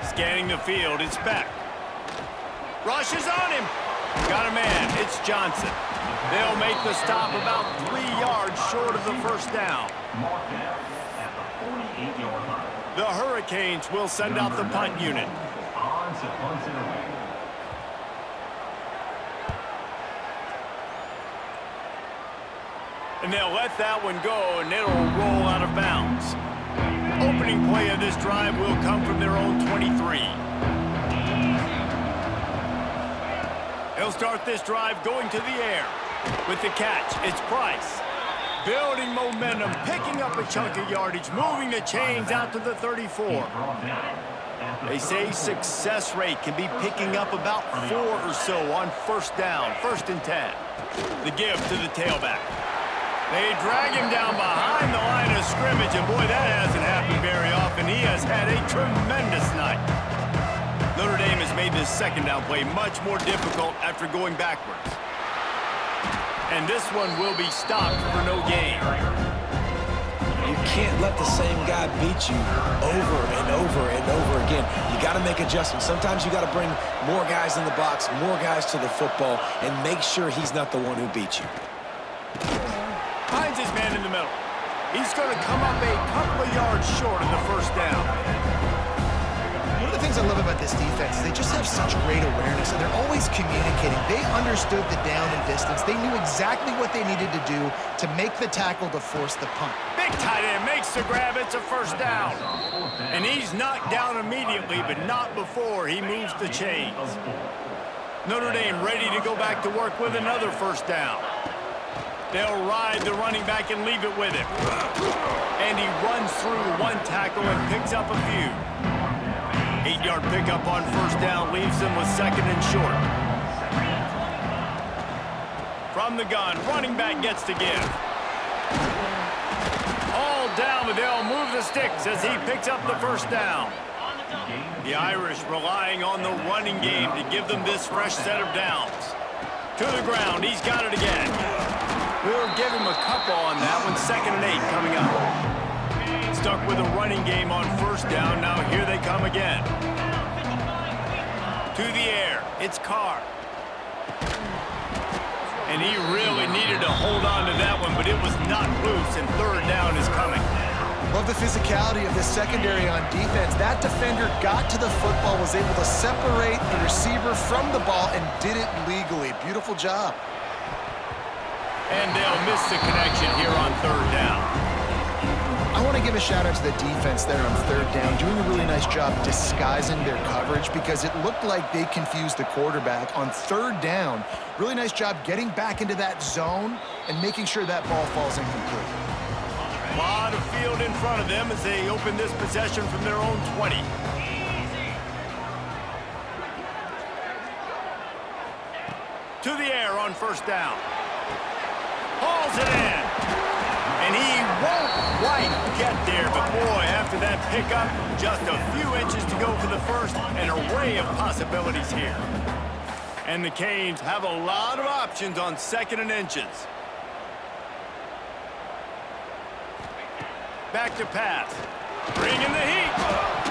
Scanning the field, it's Beck. Rushes on him. Got a man, it's Johnson. They'll make the stop about 3 yards short of the 1st down. Marked down at the 48-yard line. The Hurricanes will send out the punt unit. On to punt it away. And they'll let that one go, and it'll roll out of bounds. Opening play of this drive will come from their own 23. They'll start this drive going to the air. With the catch, it's Price. Building momentum, picking up a chunk of yardage, moving the chains out to the 34. They say success rate can be picking up about 4 or so on first down, 1st and 10. The give to the tailback. They drag him down behind the line of scrimmage, and boy, that hasn't happened very often. He has had a tremendous night. Notre Dame has made this 2nd down play much more difficult after going backwards. And this one will be stopped for no gain. You can't let the same guy beat you over and over and over again. You got to make adjustments. Sometimes you got to bring more guys in the box, more guys to the football, and make sure he's not the one who beats you. Finds his man in the middle. He's going to come up a couple of yards short of the 1st down. One of the things I love about this defense is they just have such great awareness, and they're always communicating. They understood the down and distance. They knew exactly what they needed to do to make the tackle to force the punt. Big tight end makes the grab. It's a 1st down. And he's knocked down immediately, but not before he moves the chains. Notre Dame ready to go back to work with another 1st down. They'll ride the running back and leave it with him. And he runs through one tackle and picks up a few. 8-yard pickup on 1st down leaves them with 2nd and short. From the gun, running back gets the give. All down, but they'll move the sticks as he picks up the 1st down. The Irish relying on the running game to give them this fresh set of downs. To the ground, he's got it again. We'll give him a couple on that one. 2nd and 8 coming up. Stuck with a running game on 1st down. Now here they come again. To the air. It's Carr. And he really needed to hold on to that one, but it was not loose, and 3rd down is coming. Love the physicality of this secondary on defense. That defender got to the football, was able to separate the receiver from the ball, and did it legally. Beautiful job. And they'll miss the connection here on 3rd down. I want to give a shout out to the defense there on 3rd down, doing a really nice job disguising their coverage because it looked like they confused the quarterback on 3rd down. Really nice job getting back into that zone and making sure that ball falls incomplete. A lot of field in front of them as they open this possession from their own 20. To the air on 1st down. Hauls it in. And he won't quite get there, but boy, after that pickup, just a few inches to go for the 1st, an array of possibilities here. And the Canes have a lot of options on 2nd and inches. Back to pass. Bringing the heat.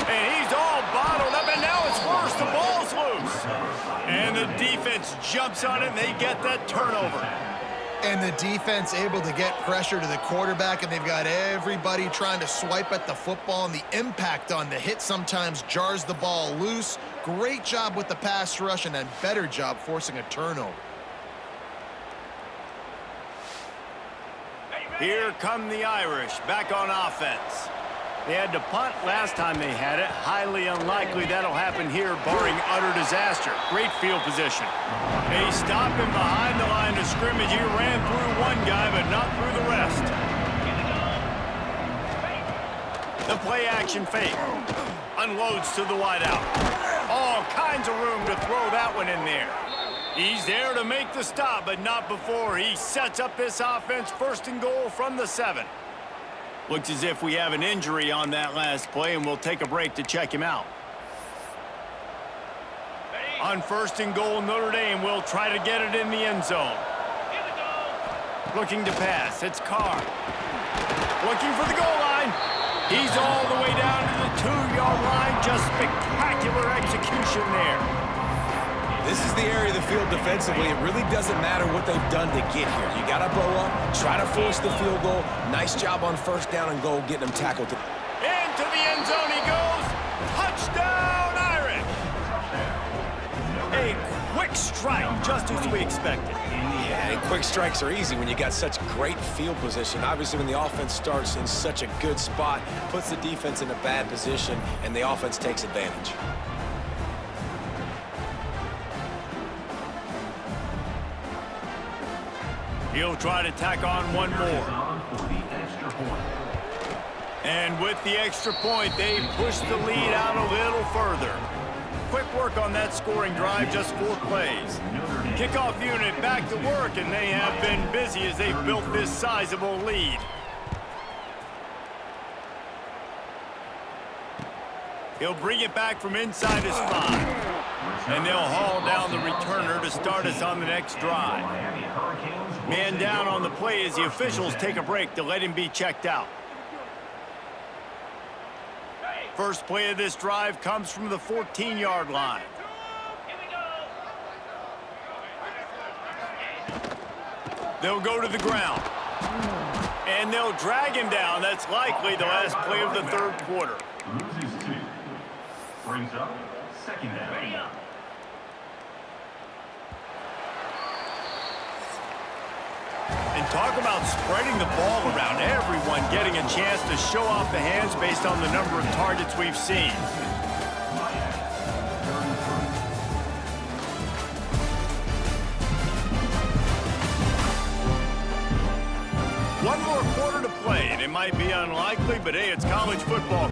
And he's all bottled up, and now it's worse. The ball's loose. And the defense jumps on it, and they get that turnover. And the defense able to get pressure to the quarterback, and they've got everybody trying to swipe at the football, and the impact on the hit sometimes jars the ball loose. Great job with the pass rush, and a better job forcing a turnover. Here come the Irish back on offense. They had to punt last time they had it. Highly unlikely that'll happen here, barring utter disaster. Great field position. They stop him behind the line of scrimmage. He ran through one guy, but not through the rest. The play action fake. Unloads to the wideout. All kinds of room to throw that one in there. He's there to make the stop, but not before. He sets up this offense 1st and goal from the 7. Looks as if we have an injury on that last play, and we'll take a break to check him out. On 1st and goal, Notre Dame will try to get it in the end zone. Looking to pass. It's Carr. Looking for the goal line. He's all the way down to the 2-yard line. Just spectacular execution there. This is the area of the field defensively. It really doesn't matter what they've done to get here. You got to bow up, try to force the field goal. Nice job on first down and goal getting them tackled. Into the end zone he goes. Touchdown, Irish! A quick strike, just as we expected. Yeah, and quick strikes are easy when you got such great field position. Obviously, when the offense starts in such a good spot, puts the defense in a bad position, and the offense takes advantage. He'll try to tack on one more. And with the extra point, they push the lead out a little further. Quick work on that scoring drive, just 4 plays. Kickoff unit back to work, and they have been busy as they've built this sizable lead. He'll bring it back from inside his 5. And they'll haul down the returner to start us on the next drive. Man down on the play as the officials take a break to let him be checked out. First play of this drive comes from the 14-yard line. They'll go to the ground. And they'll drag him down. That's likely the last play of the third quarter. Loses 2. Brings up second down. And talk about spreading the ball around. Everyone getting a chance to show off the hands based on the number of targets we've seen. One more quarter to play, and it might be unlikely, but hey, it's college football.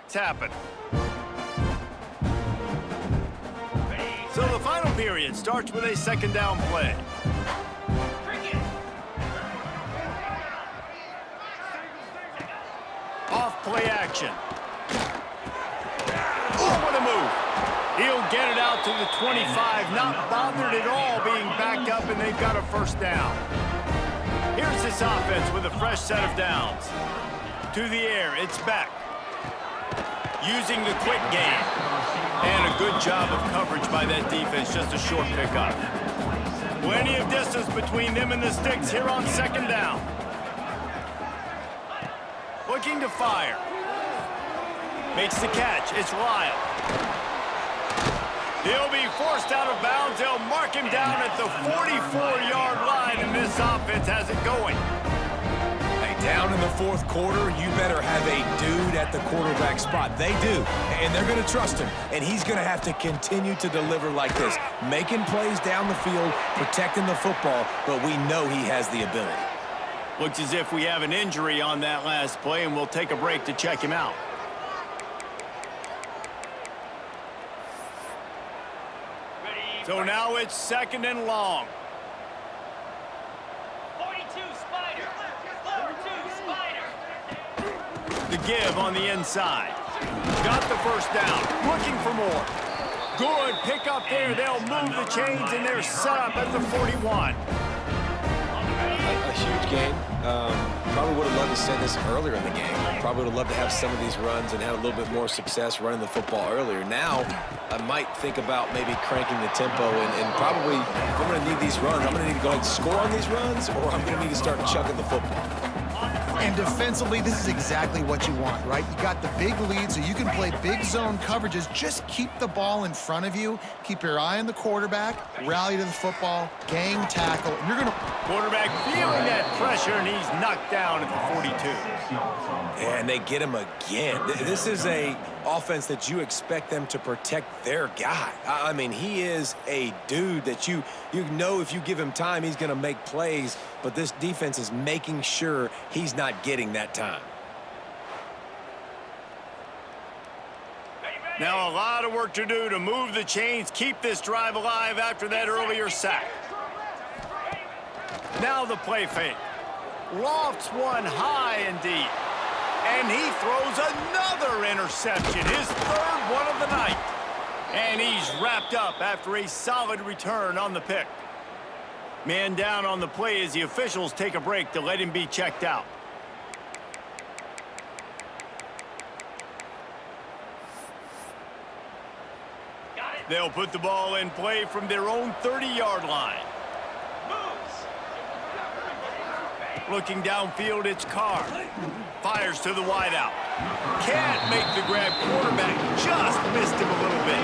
It's happened. So the final period starts with a second down play. Off play action. Oh, what a move. He'll get it out to the 25, not bothered at all being backed up, and they've got a first down. Here's this offense with a fresh set of downs. To the air, it's back. Using the quick game. And a good job of coverage by that defense, just a short pickup. Plenty of distance between them and the sticks here on second down. Looking to fire. Makes the catch. It's Lyle. He'll be forced out of bounds. They'll mark him down at the 44-yard line, and this offense has it going. Down in the fourth quarter, you better have a dude at the quarterback spot. They do, and they're going to trust him, and he's going to have to continue to deliver like this, making plays down the field, protecting the football, but we know he has the ability. Looks as if we have an injury on that last play, and we'll take a break to check him out. So now it's second and long. The give on the inside. Got the first down. Looking for more. Good pick up there. They'll move the chains, and they're set up at the 41. A huge gain. Probably would have loved to send this earlier in the game. Probably would have loved to have some of these runs and have a little bit more success running the football earlier. Now, I might think about maybe cranking the tempo and probably, if I'm going to need these runs, I'm going to need to go ahead and score on these runs, or I'm going to need to start chucking the football. And defensively, this is exactly what you want, right? You got the big lead, so you can play big zone coverages. Just keep the ball in front of you. Keep your eye on the quarterback. Rally to the football. Gang tackle. You're going to... Quarterback feeling that pressure, and he's knocked down at the 42. And they get him again. This is a offense that you expect them to protect their guy. I mean, he is a dude that you know if you give him time, he's going to make plays, but this defense is making sure he's not getting that time. Now a lot of work to do to move the chains, keep this drive alive after that earlier sack. Now the play fake. Lofts one high and deep. And he throws another interception, his third one of the night. And he's wrapped up after a solid return on the pick. Man down on the play as the officials take a break to let him be checked out. They'll put the ball in play from their own 30-yard line. Looking downfield, it's Carr. Fires to the wideout. Can't make the grab. Quarterback just missed him a little bit.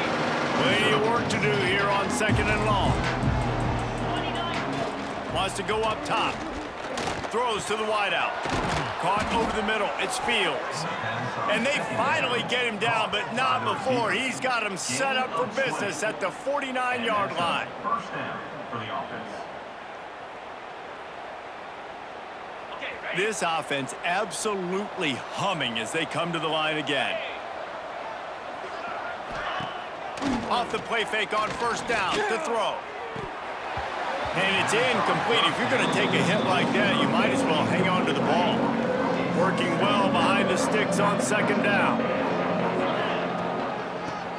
Plenty of work to do here on second and long. Wants to go up top. Throws to the wideout. Caught over the middle. It's Fields. And they finally get him down, but not before. He's got him set up for business at the 49-yard line. First down for the offense. This offense absolutely humming as they come to the line again. Off the play fake on first down to throw. And it's incomplete. If you're going to take a hit like that, you might as well hang on to the ball. Working well behind the sticks on second down.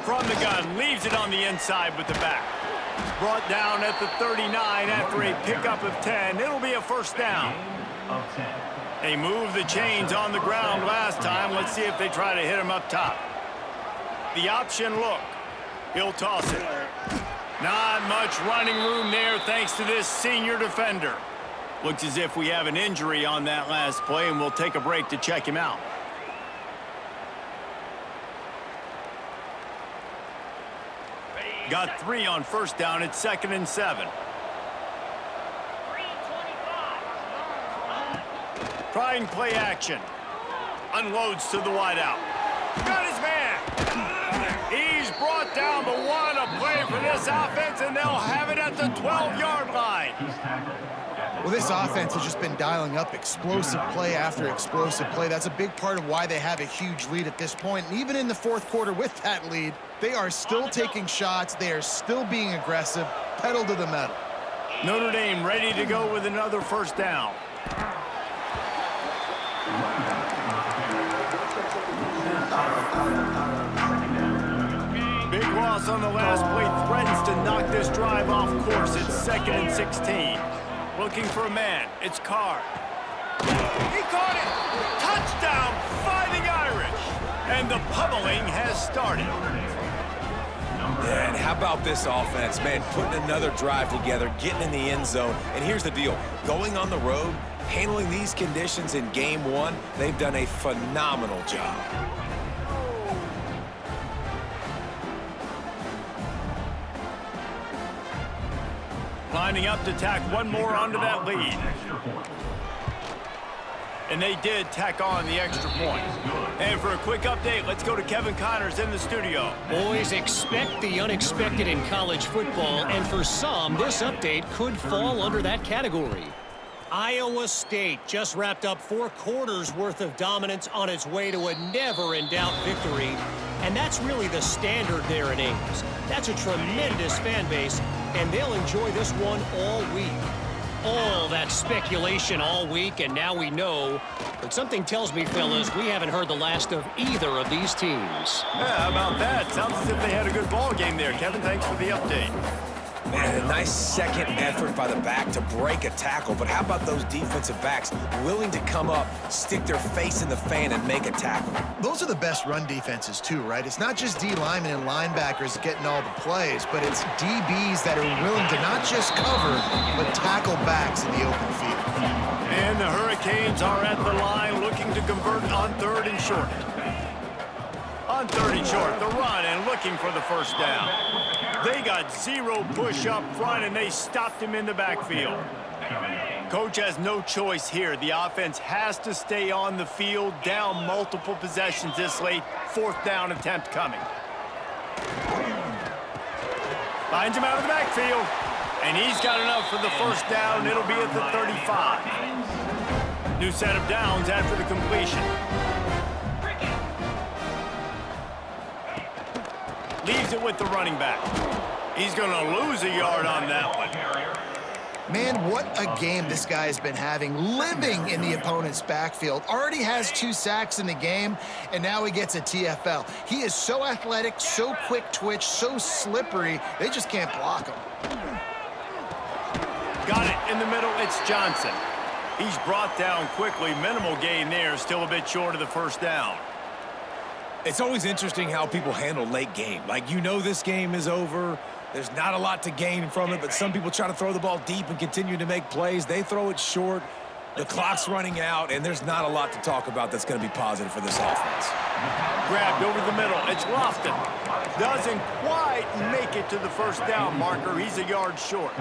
From the gun, leaves it on the inside with the back. Brought down at the 39 after a pickup of 10. It'll be a first down. Of 10. They moved the chains on the ground last time. Let's see if they try to hit him up top. The option look. He'll toss it. Not much running room there thanks to this senior defender. Looks as if we have an injury on that last play, and we'll take a break to check him out. Got 3 on first down. It's 2nd and 7. Trying play action. Unloads to the wideout. Got his man. He's brought down, but what a play for this offense, and they'll have it at the 12-yard line. Well, this offense has just been dialing up explosive play after explosive play. That's a big part of why they have a huge lead at this point. And even in the fourth quarter with that lead, they are still taking shots. They are still being aggressive, pedal to the metal. Notre Dame ready to go with another first down. Big loss on the last play threatens to knock this drive off course. It's 2nd and 16. Looking for a man. It's Carr. He caught it. Touchdown, Fighting Irish. And the pummeling has started. Yeah, and how about this offense, man? Putting another drive together, getting in the end zone. And here's the deal. Going on the road, handling these conditions in game one, they've done a phenomenal job. Lining up to tack one more onto that lead. And they did tack on the extra point. And for a quick update, let's go to Kevin Connors in the studio. Boys, expect the unexpected in college football, and for some, this update could fall under that category. Iowa State just wrapped up 4 quarters worth of dominance on its way to a never-in-doubt victory. And that's really the standard there in Ames. That's a tremendous fan base, and they'll enjoy this one all week. All that speculation all week, and now we know. But something tells me, fellas, we haven't heard the last of either of these teams. Yeah, how about that? Sounds as if they had a good ball game there. Kevin, thanks for the update. Man, a nice second effort by the back to break a tackle. But how about those defensive backs willing to come up, stick their face in the fan, and make a tackle? Those are the best run defenses too, right? It's not just D linemen and linebackers getting all the plays, but it's DBs that are willing to not just cover, but tackle backs in the open field. And the Hurricanes are at the line looking to convert on 3rd and short. On 3rd and short, the run and looking for the first down. They got 0 push up front, and they stopped him in the backfield. Coach has no choice here. The offense has to stay on the field, down multiple possessions this late. 4th down attempt coming. Finds him out of the backfield, and he's got enough for the first down. It'll be at the 35. New set of downs after the completion. Leaves it with the running back. He's going to lose a yard on that one. Man, what a game this guy has been having, living in the opponent's backfield. Already has 2 sacks in the game, and now he gets a TFL. He is so athletic, so quick twitch, so slippery, they just can't block him. Got it in the middle, it's Johnson. He's brought down quickly. Minimal gain there, still a bit short of the first down. It's always interesting how people handle late game. Like, you know this game is over. There's not a lot to gain from it, but some people try to throw the ball deep and continue to make plays. They throw it short. The clock's running out, and there's not a lot to talk about that's going to be positive for this offense. Grabbed over the middle. It's Lofton. Doesn't quite make it to the first down marker. He's a yard short.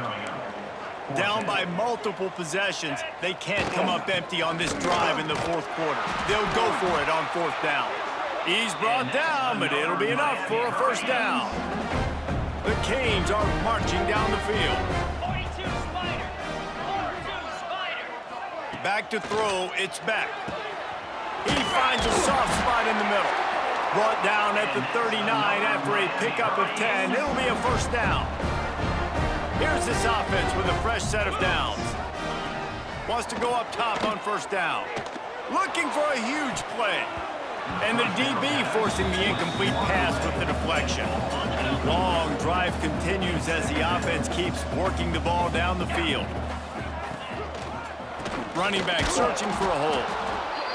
Down by multiple possessions. They can't come up empty on this drive in the 4th quarter. They'll go for it on 4th down. He's brought down, but it'll be enough for a first down. The Canes are marching down the field. 42 Spider. 42 Spider. Back to throw, it's Beck. He finds a soft spot in the middle. Brought down at the 39 after a pickup of 10. It'll be a first down. Here's this offense with a fresh set of downs. Wants to go up top on first down. Looking for a huge play. And the DB forcing the incomplete pass with the deflection. Long drive continues as the offense keeps working the ball down the field. Running back searching for a hole.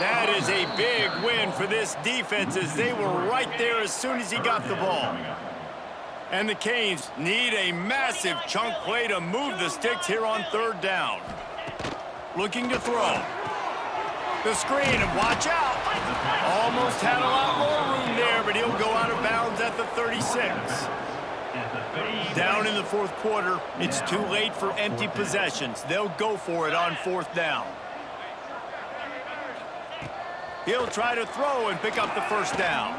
That is a big win for this defense as they were right there as soon as he got the ball. And the Canes need a massive chunk play to move the sticks here on 3rd down. Looking to throw. The screen, and watch out. Almost had a lot more room there, but he'll go out of bounds at the 36. Down in the 4th quarter, it's too late for empty possessions. They'll go for it on 4th down. He'll try to throw and pick up the first down.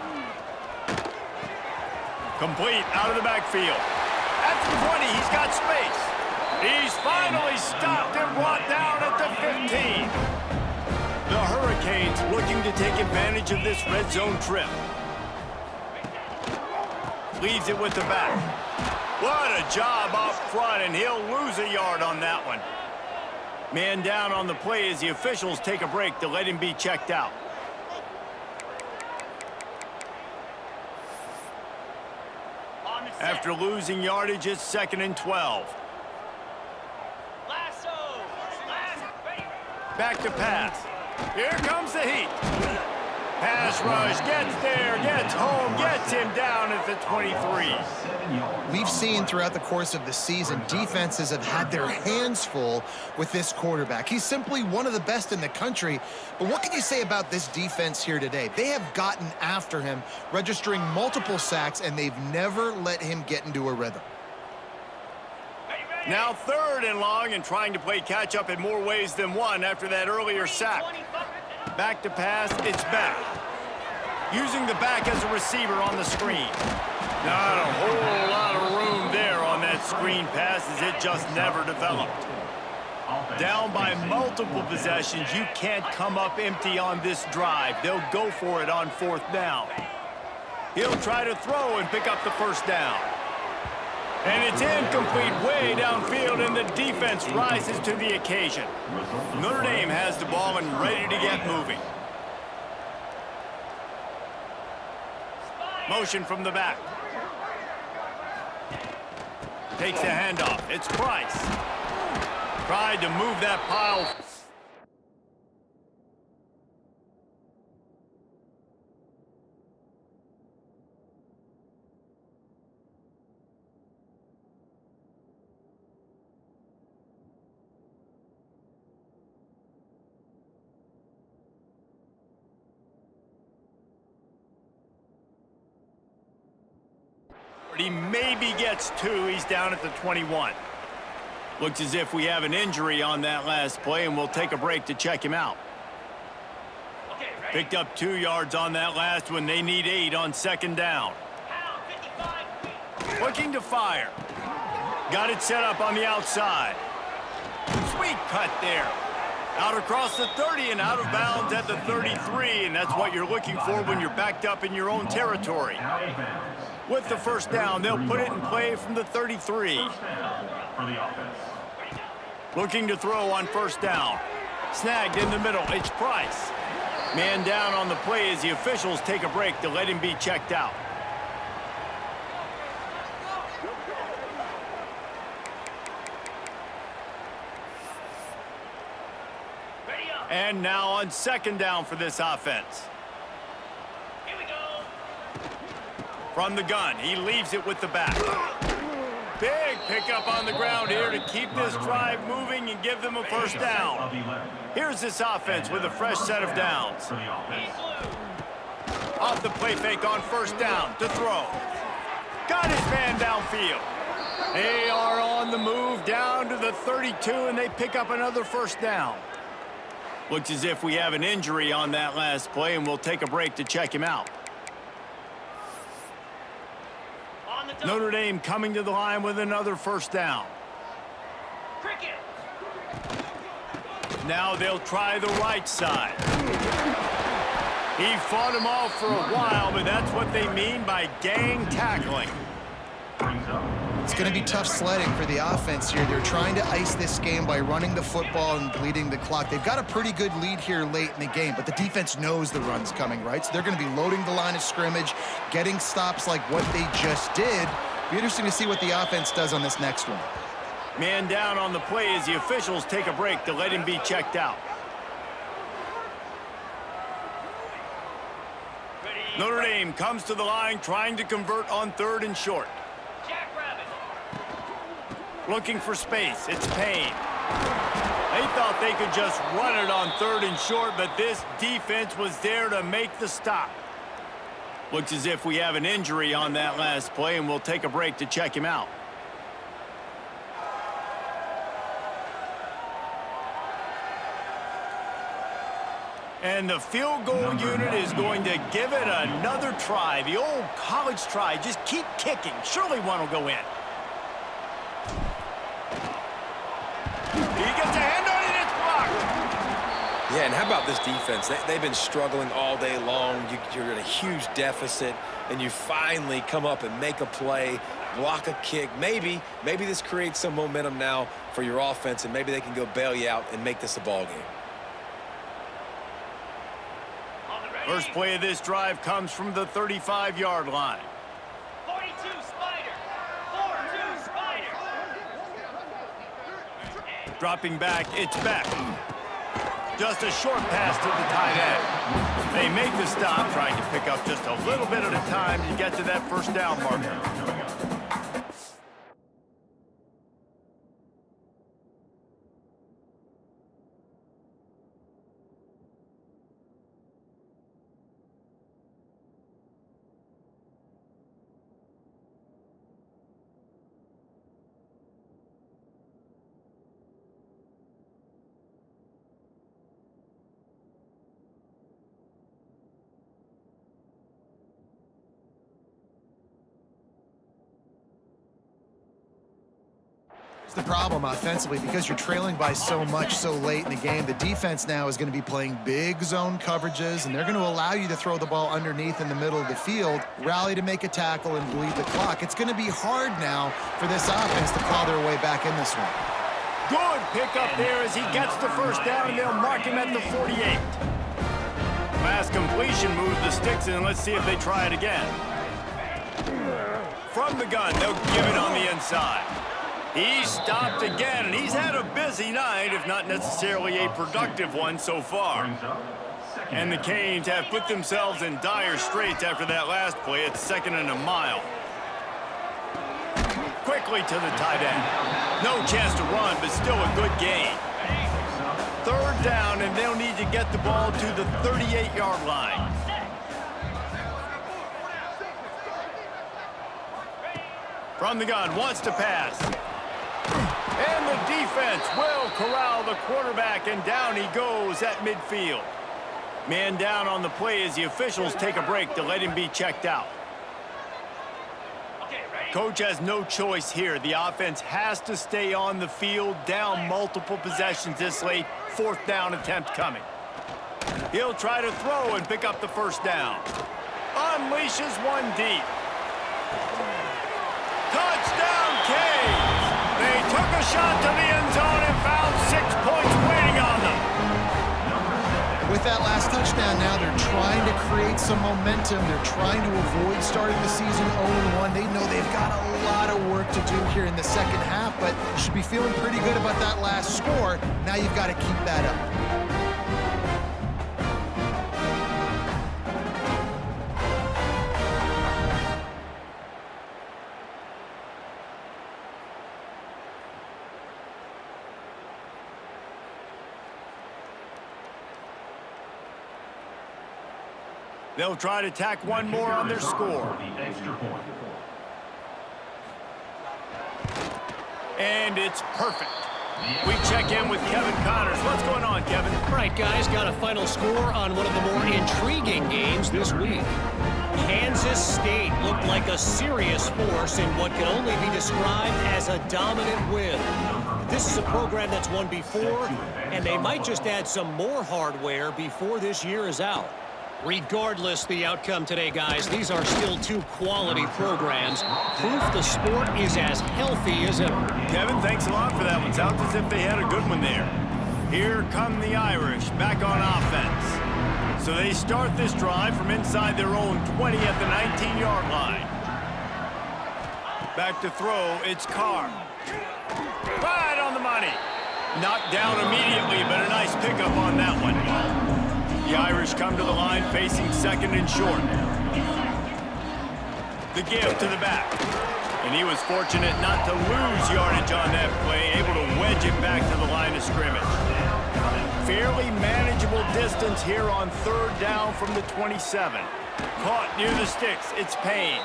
Complete out of the backfield. At the 20, he's got space. He's finally stopped and brought down at the 15. The Hurricanes looking to take advantage of this red zone trip. Leaves it with the back. What a job up front, and he'll lose a yard on that one. Man down on the play as the officials take a break to let him be checked out. After losing yardage, it's 2nd and 12. Back to pass. Here comes the heat. Pass rush, gets there, gets home, gets him down at the 23. We've seen throughout the course of the season, defenses have had their hands full with this quarterback. He's simply one of the best in the country. But what can you say about this defense here today? They have gotten after him, registering multiple sacks, and they've never let him get into a rhythm. Now 3rd and long, and trying to play catch-up in more ways than one after that earlier sack. Back to pass, it's back. Using the back as a receiver on the screen. Not a whole lot of room there on that screen pass as it just never developed. Down by multiple possessions, you can't come up empty on this drive. They'll go for it on 4th down. He'll try to throw and pick up the 1st down. And it's incomplete way downfield, and the defense rises to the occasion. Notre Dame has the ball and ready to get moving. Motion from the back. Takes the handoff. It's Price. Tried to move that pile. He maybe gets 2. He's down at the 21. Looks as if we have an injury on that last play, and we'll take a break to check him out. Picked up 2 yards on that last one. They need 8 on 2nd down. Looking to fire. Got it set up on the outside. Sweet cut there. Out across the 30 and out of bounds at the 33, and that's what you're looking for when you're backed up in your own territory. With the 1st down, they'll put it in play from the 33. Looking to throw on 1st down. Snagged in the middle. It's Price. Man down on the play as the officials take a break to let him be checked out. And now on 2nd down for this offense. Here we go. From the gun, he leaves it with the back. Big pickup on the ground here to keep this drive moving and give them a 1st down. Here's this offense with a fresh set of downs. Off the play fake on 1st down to throw. Got his man downfield. They are on the move down to the 32, and they pick up another 1st down. Looks as if we have an injury on that last play, and we'll take a break to check him out. Notre Dame coming to the line with another 1st down. Now they'll try the right side. He fought him off for a while, but that's what they mean by gang tackling. It's going to be tough sledding for the offense here. They're trying to ice this game by running the football and bleeding the clock. They've got a pretty good lead here late in the game, but the defense knows the run's coming, right? So they're going to be loading the line of scrimmage, getting stops like what they just did. Be interesting to see what the offense does on this next one. Man down on the play as the officials take a break to let him be checked out. Notre Dame comes to the line trying to convert on 3rd and short. Looking for space. It's Payne. They thought they could just run it on 3rd and short, but this defense was there to make the stop. Looks as if we have an injury on that last play, and we'll take a break to check him out. And the field goal unit is going to give it another try. The old college try. Just keep kicking. Surely one will go in. Yeah, and how about this defense? They've been struggling all day long. You're in a huge deficit, and you finally come up and make a play, block a kick. Maybe this creates some momentum now for your offense, and maybe they can go bail you out and make this a ball game. First play of this drive comes from the 35-yard line. 42 Spider. 4-2 Spider. Dropping back, it's Beck. Just a short pass to the tight end. They make the stop, trying to pick up just a little bit at a time to get to that first down marker. It's the problem offensively because you're trailing by so much so late in the game. The defense now is going to be playing big zone coverages, and they're going to allow you to throw the ball underneath in the middle of the field, rally to make a tackle, and bleed the clock. It's going to be hard now for this offense to claw their way back in this one. Good pickup there as he gets the first down, and they'll mark him at the 48. Pass completion moves the sticks in. Let's see if they try it again. From the gun, they'll give it on the inside. He stopped again, and he's had a busy night, if not necessarily a productive one so far. And the Canes have put themselves in dire straits after that last play. It's 2nd and a mile. Quickly to the tight end. No chance to run, but still a good gain. 3rd down, and they'll need to get the ball to the 38-yard line. From the gun, wants to pass. And the defense will corral the quarterback, and down he goes at midfield. Man down on the play as the officials take a break to let him be checked out. Coach has no choice here. The offense has to stay on the field, down multiple possessions this late. 4th down attempt coming. He'll try to throw and pick up the first down. Unleashes one deep. Touchdown, Canes! They took a shot to the end zone and found 6 points waiting on them. With that last touchdown now, they're trying to create some momentum. They're trying to avoid starting the season 0-1. They know they've got a lot of work to do here in the second half, but you should be feeling pretty good about that last score. Now you've got to keep that up. They'll try to tack one more on their score. And it's perfect. We check in with Kevin Connors. What's going on, Kevin? All right, guys, got a final score on one of the more intriguing games this week. Kansas State looked like a serious force in what can only be described as a dominant win. This is a program that's won before, and they might just add some more hardware before this year is out. Regardless the outcome today, guys, these are still 2 quality programs. Proof the sport is as healthy as ever. Kevin, thanks a lot for that one. Sounds as if they had a good one there. Here come the Irish back on offense. So they start this drive from inside their own 20 at the 19-yard line. Back to throw, it's Carr. Right on the money. Knocked down immediately, but a nice pickup on that one. The Irish come to the line facing 2nd and short. The give to the back. And he was fortunate not to lose yardage on that play, able to wedge it back to the line of scrimmage. Fairly manageable distance here on 3rd down from the 27. Caught near the sticks, it's Payne.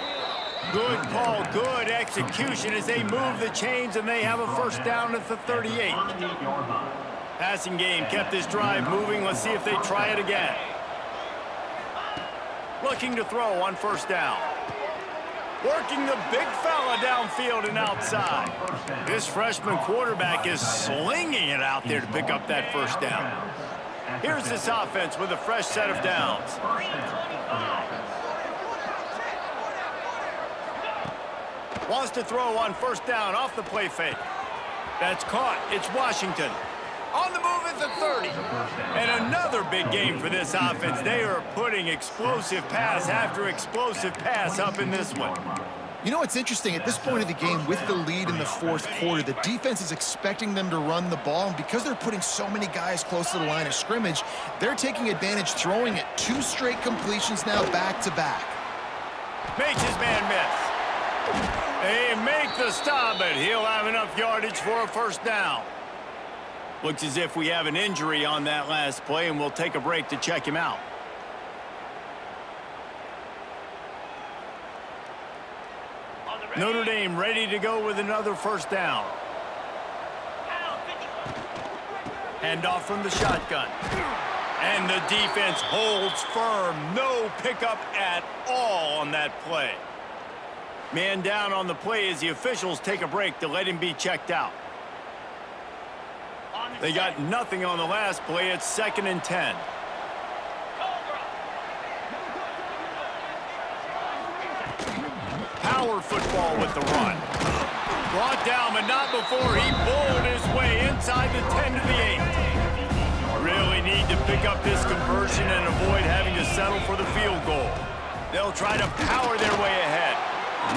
Good call, good execution as they move the chains, and they have a first down at the 38. Passing game kept this drive moving. Let's see if they try it again. Looking to throw on 1st down. Working the big fella downfield and outside. This freshman quarterback is slinging it out there to pick up that first down. Here's this offense with a fresh set of downs. Wants to throw on first down off the play fake. That's caught. It's Washington. On the move at the 30. And another big game for this offense. They are putting explosive pass after explosive pass up in this one. You know what's interesting? At this point of the game, with the lead in the fourth quarter, the defense is expecting them to run the ball, and because they're putting so many guys close to the line of scrimmage, they're taking advantage, throwing it 2 straight completions now back-to-back. Makes his man miss. They make the stop, but he'll have enough yardage for a first down. Looks as if we have an injury on that last play, and we'll take a break to check him out. Notre Dame ready to go with another first down. Hand off from the shotgun. And the defense holds firm. No pickup at all on that play. Man down on the play as the officials take a break to let him be checked out. They got nothing on the last play. It's 2nd and 10. Power football with the run. Brought down, but not before he bowled his way inside the 10 to the 8. Really need to pick up this conversion and avoid having to settle for the field goal. They'll try to power their way ahead.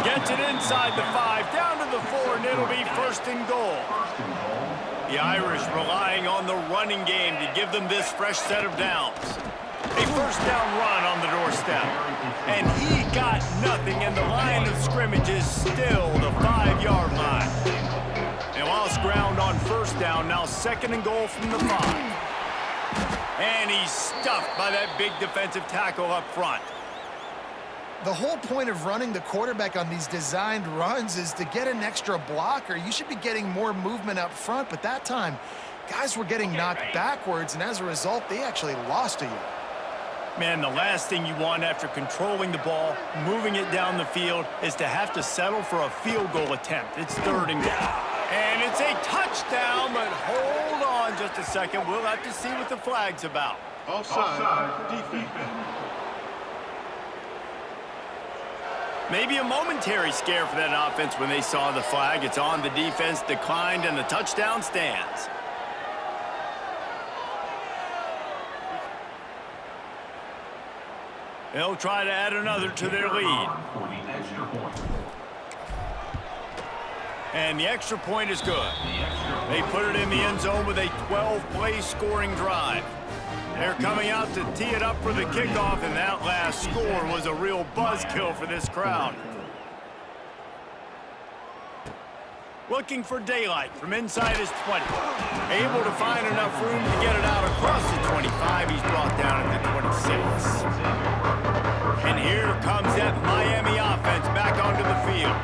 Gets it inside the 5, down to the 4, and it'll be 1st and goal. The Irish relying on the running game to give them this fresh set of downs. A first down run on the doorstep. And he got nothing, and the line of scrimmage is still the 5-yard line. And lost ground on first down, now 2nd and goal from the 5. And he's stuffed by that big defensive tackle up front. The whole point of running the quarterback on these designed runs is to get an extra blocker. You should be getting more movement up front, but that time, guys were getting knocked backwards, and as a result, they actually lost a yard. Man, the last thing you want after controlling the ball, moving it down the field, is to have to settle for a field goal attempt. It's 3rd and goal. And it's a touchdown, but hold on just a second. We'll have to see what the flag's about. Offside, defense. Maybe a momentary scare for that offense when they saw the flag. It's on, the defense declined, and the touchdown stands. They'll try to add another to their lead. And the extra point is good. They put it in the end zone with a 12-play scoring drive. They're coming out to tee it up for the kickoff, and that last score was a real buzzkill for this crowd. Looking for daylight from inside his 20. Able to find enough room to get it out across the 25. He's brought down at the 26. And here comes that Miami offense back onto the field.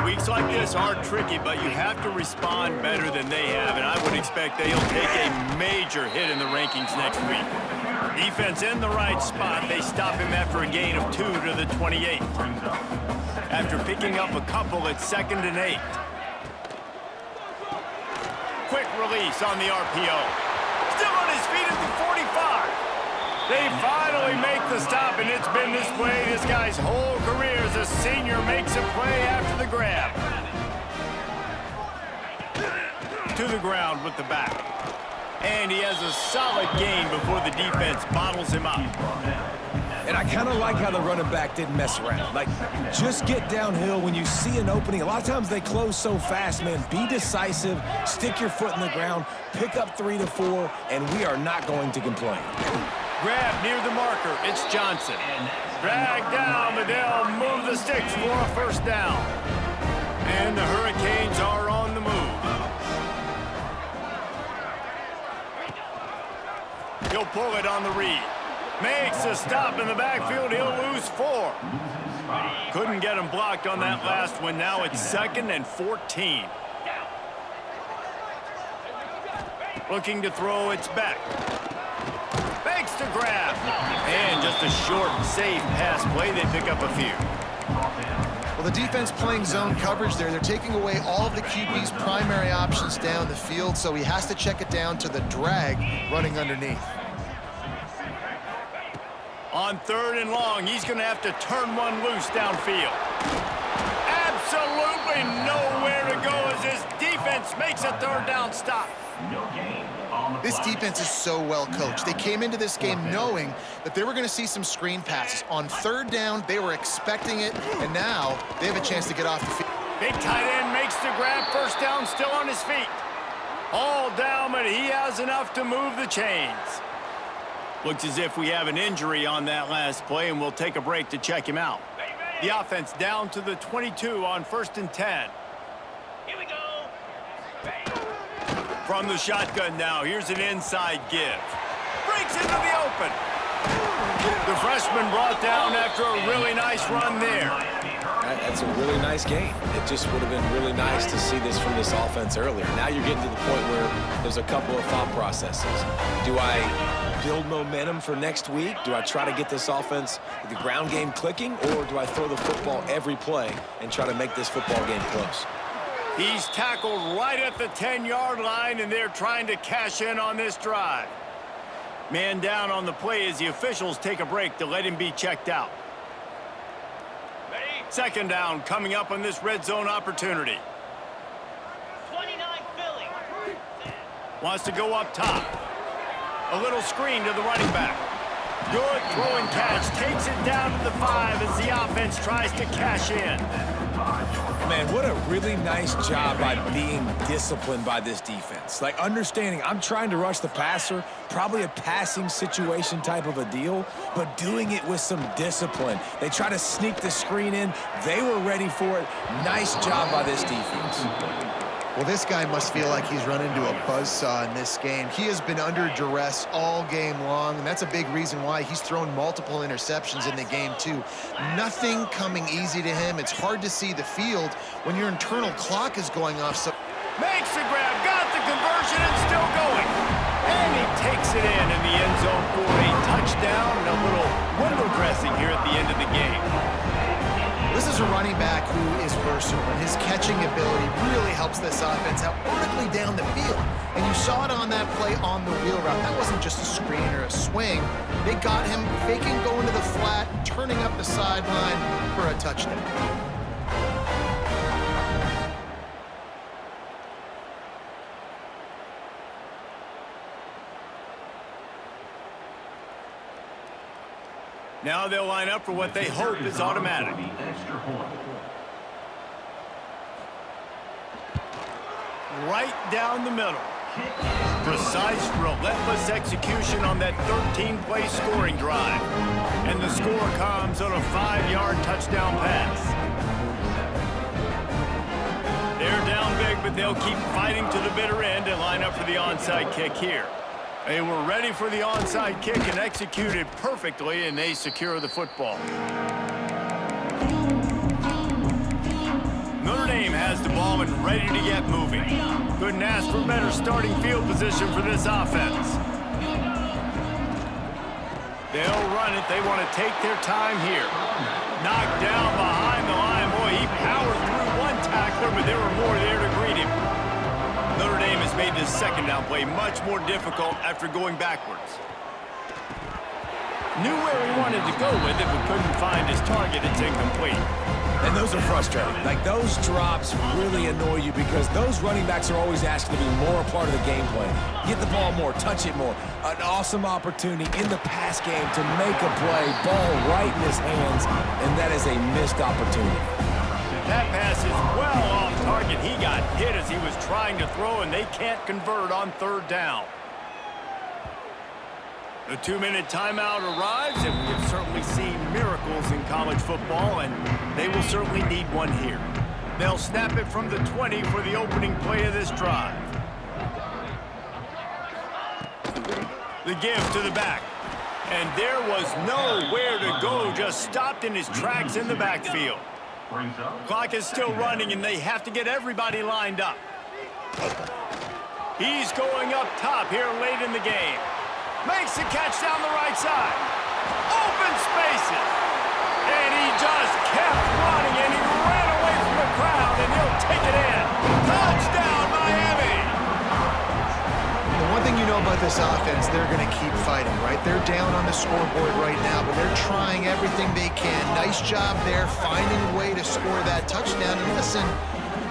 Weeks like this are tricky, but you have to respond better than they have, and I would expect they'll take a major hit in the rankings next week. Defense in the right spot. They stop him after a gain of 2 to the 28. After picking up a couple, it's 2nd and 8. Quick release on the RPO. Still on his feet at the 45. They finally make the stop, and it's been this way this guy's whole career as a senior. Makes a play after the grab. To the ground with the back. And he has a solid gain before the defense bottles him up. And I kind of like how the running back didn't mess around. Like, just get downhill when you see an opening. A lot of times they close so fast, man. Be decisive, stick your foot in the ground, pick up 3 to 4, and we are not going to complain. Grab near the marker. It's Johnson. Drag down, but they'll move the sticks for a first down. And the Hurricanes are on the move. He'll pull it on the read. Makes a stop in the backfield. He'll lose 4. Couldn't get him blocked on that last one. Now it's 2nd and 14. Looking to throw, it's back. Fakes to grab. And just a short, safe pass play. They pick up a few. Well, the defense playing zone coverage there. They're taking away all of the QB's primary options down the field, so he has to check it down to the drag running underneath. On 3rd and long, he's going to have to turn one loose downfield. Absolutely nowhere to go as his defense makes a 3rd down stop. No gain on the This play. defense is so well coached. They came into this game knowing that they were going to see some screen passes. On 3rd down, they were expecting it, and now they have a chance to get off the field. Big tight end makes the grab. 1st down, still on his feet. All down, but he has enough to move the chains. Looks as if we have an injury on that last play, and we'll take a break to check him out. The offense down to the 22 on 1st and 10. Here we go. From the shotgun now, here's an inside give. Breaks into the open. The freshman brought down after a really nice run there. That's a really nice game. It just would have been really nice to see this from this offense earlier. Now you're getting to the point where there's a couple of thought processes. Do I build momentum for next week? Do I try to get this offense, the ground game clicking, or do I throw the football every play and try to make this football game close? He's tackled right at the 10-yard line, and they're trying to cash in on this drive. Man down on the play as the officials take a break to let him be checked out. 2nd down coming up on this red zone opportunity. 29 Philly. Wants to go up top. A little screen to the running back. Good throw and catch. Takes it down to the 5 as the offense tries to cash in. Man, what a really nice job by being disciplined by this defense. Like, understanding I'm trying to rush the passer, probably a passing situation type of a deal, but doing it with some discipline. They try to sneak the screen in. They were ready for it. Nice job by this defense. Well, this guy must feel like he's run into a buzzsaw in this game. He has been under duress all game long, and that's a big reason why he's thrown multiple interceptions in the game, too. Nothing coming easy to him. It's hard to see the field when your internal clock is going off. So Makes the grab, got the conversion, and still going. And he takes it in the end zone for a touchdown and a little window dressing here at the end of the game. this is a running back who is versatile, and his catching ability really helps this offense out vertically down the field. And you saw it on that play on the wheel route. That wasn't just a screen or a swing. They got him faking going to the flat, turning up the sideline for a touchdown. Now they'll line up for what they hope is automatic. Right down the middle. Precise, relentless execution on that 13-play scoring drive. And the score comes on a 5-yard touchdown pass. They're down big, but they'll keep fighting to the bitter end and line up for the onside kick here. They were ready for the onside kick and executed perfectly, and they secure the football. Notre Dame has the ball and ready to get moving. Couldn't ask for better starting field position for this offense. They'll run it. They want to take their time here. Knocked down behind the line. Boy, he powered through one tackler, but there were more there to greet him. Notre Dame has made this second down play much more difficult after going backwards. Knew where he wanted to go with it, but couldn't find his target. It's incomplete. And those are frustrating. Like, those drops really annoy you because those running backs are always asked to be more a part of the game plan. Get the ball more, touch it more. An awesome opportunity in the pass game to make a play, ball right in his hands, and that is a missed opportunity. That pass is well off target. He got hit as he was trying to throw, and they can't convert on third down. The 2-minute timeout arrives, and we have certainly seen miracles in college football, and they will certainly need one here. They'll snap it from the 20 for the opening play of this drive. The give to the back. And there was nowhere to go, just stopped in his tracks in the backfield. Clock is still running, and they have to get everybody lined up. He's going up top here late in the game. Makes the catch down the right side. Open spaces. And he just kept running, and he ran away from the crowd, and he'll take it in. Touchdown, Miami. The one thing you know about this offense, they're going to keep fighting, right? They're down on the scoreboard right now, but they're trying everything they can. Nice job there, finding a way to score that touchdown. And listen,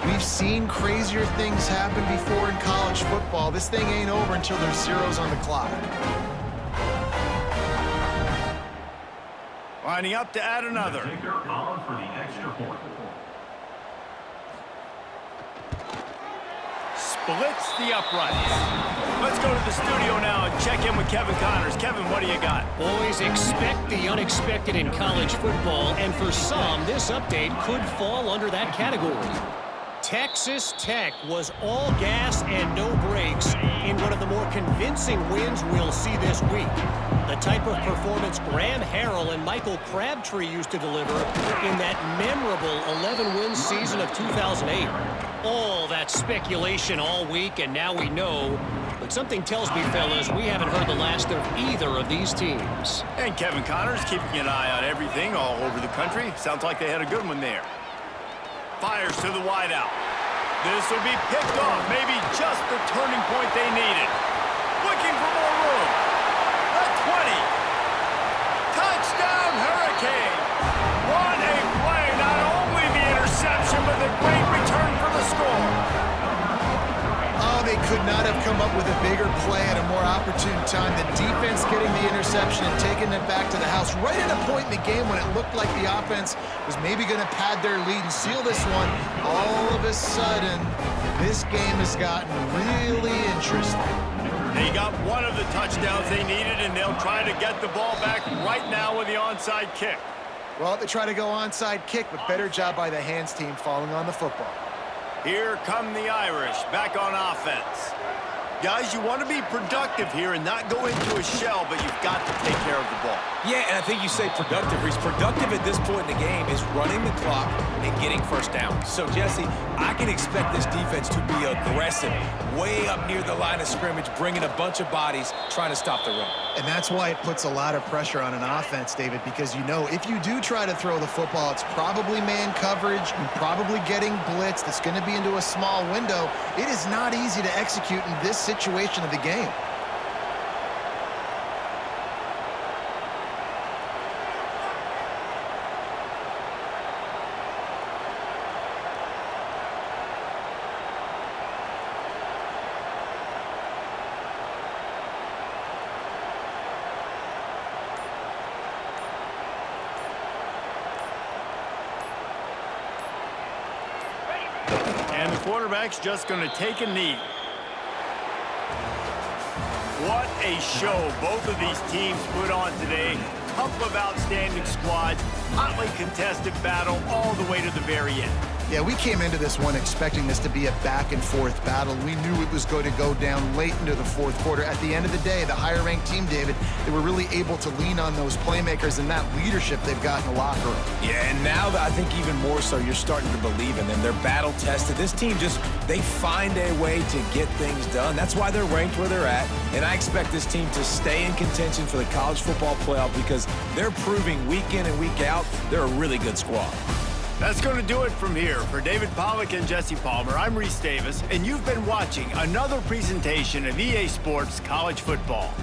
we've seen crazier things happen before in college football. This thing ain't over until there's zeros on the clock. Lining up to add another. Taker on for the extra point. Splits the uprights. Let's go to the studio now and check in with Kevin Connors. Kevin, what do you got? Boys, expect the unexpected in college football, and for some, this update could fall under that category. Texas Tech was all gas and no brakes in one of the more convincing wins we'll see this week. The type of performance Graham Harrell and Michael Crabtree used to deliver in that memorable 11-win season of 2008. All that speculation all week, and now we know. But something tells me, fellas, we haven't heard the last of either of these teams. And Kevin Connors keeping an eye on everything all over the country. Sounds like they had a good one there. Fires to the wideout. This will be picked off. Maybe just the turning point they needed. Looking for more room. The 20. Touchdown, Hurricane. What a play. Not only the interception, but the great return for the score. Oh, they could not have come up with a bigger play at a more opportune time. The defense getting the interception and taking it back to the house right at a point in the game when it looked like the offense was maybe going to pad their lead and seal this one. All of a sudden, this game has gotten really interesting. They got one of the touchdowns they needed, and they'll try to get the ball back right now with the onside kick. Well, they try to go onside kick, but better job by the hands team falling on the football. Here come the Irish, back on offense. Guys, you want to be productive here and not go into a shell, but you've got to take care of the ball. Yeah, and I think you say productive, Reese. Productive at this point in the game is running the clock and getting first down. So, Jesse, I can expect this defense to be aggressive, way up near the line of scrimmage, bringing a bunch of bodies, trying to stop the run. And that's why it puts a lot of pressure on an offense, David, because you know if you do try to throw the football, it's probably man coverage and probably getting blitzed. It's going to be into a small window. It is not easy to execute in this situation of the game. And the quarterback's just going to take a knee. What a show both of these teams put on today. Couple of outstanding squads, hotly contested battle all the way to the very end. Yeah, we came into this one expecting this to be a back-and-forth battle. We knew it was going to go down late into the fourth quarter. At the end of the day, the higher-ranked team, David, they were really able to lean on those playmakers and that leadership they've got in the locker room. Yeah, and now I think even more so, you're starting to believe in them. They're battle-tested. This team they find a way to get things done. That's why they're ranked where they're at, and I expect this team to stay in contention for the college football playoff because they're proving week in and week out they're a really good squad. That's going to do it from here. For David Pollack and Jesse Palmer, I'm Reese Davis, and you've been watching another presentation of EA Sports College Football.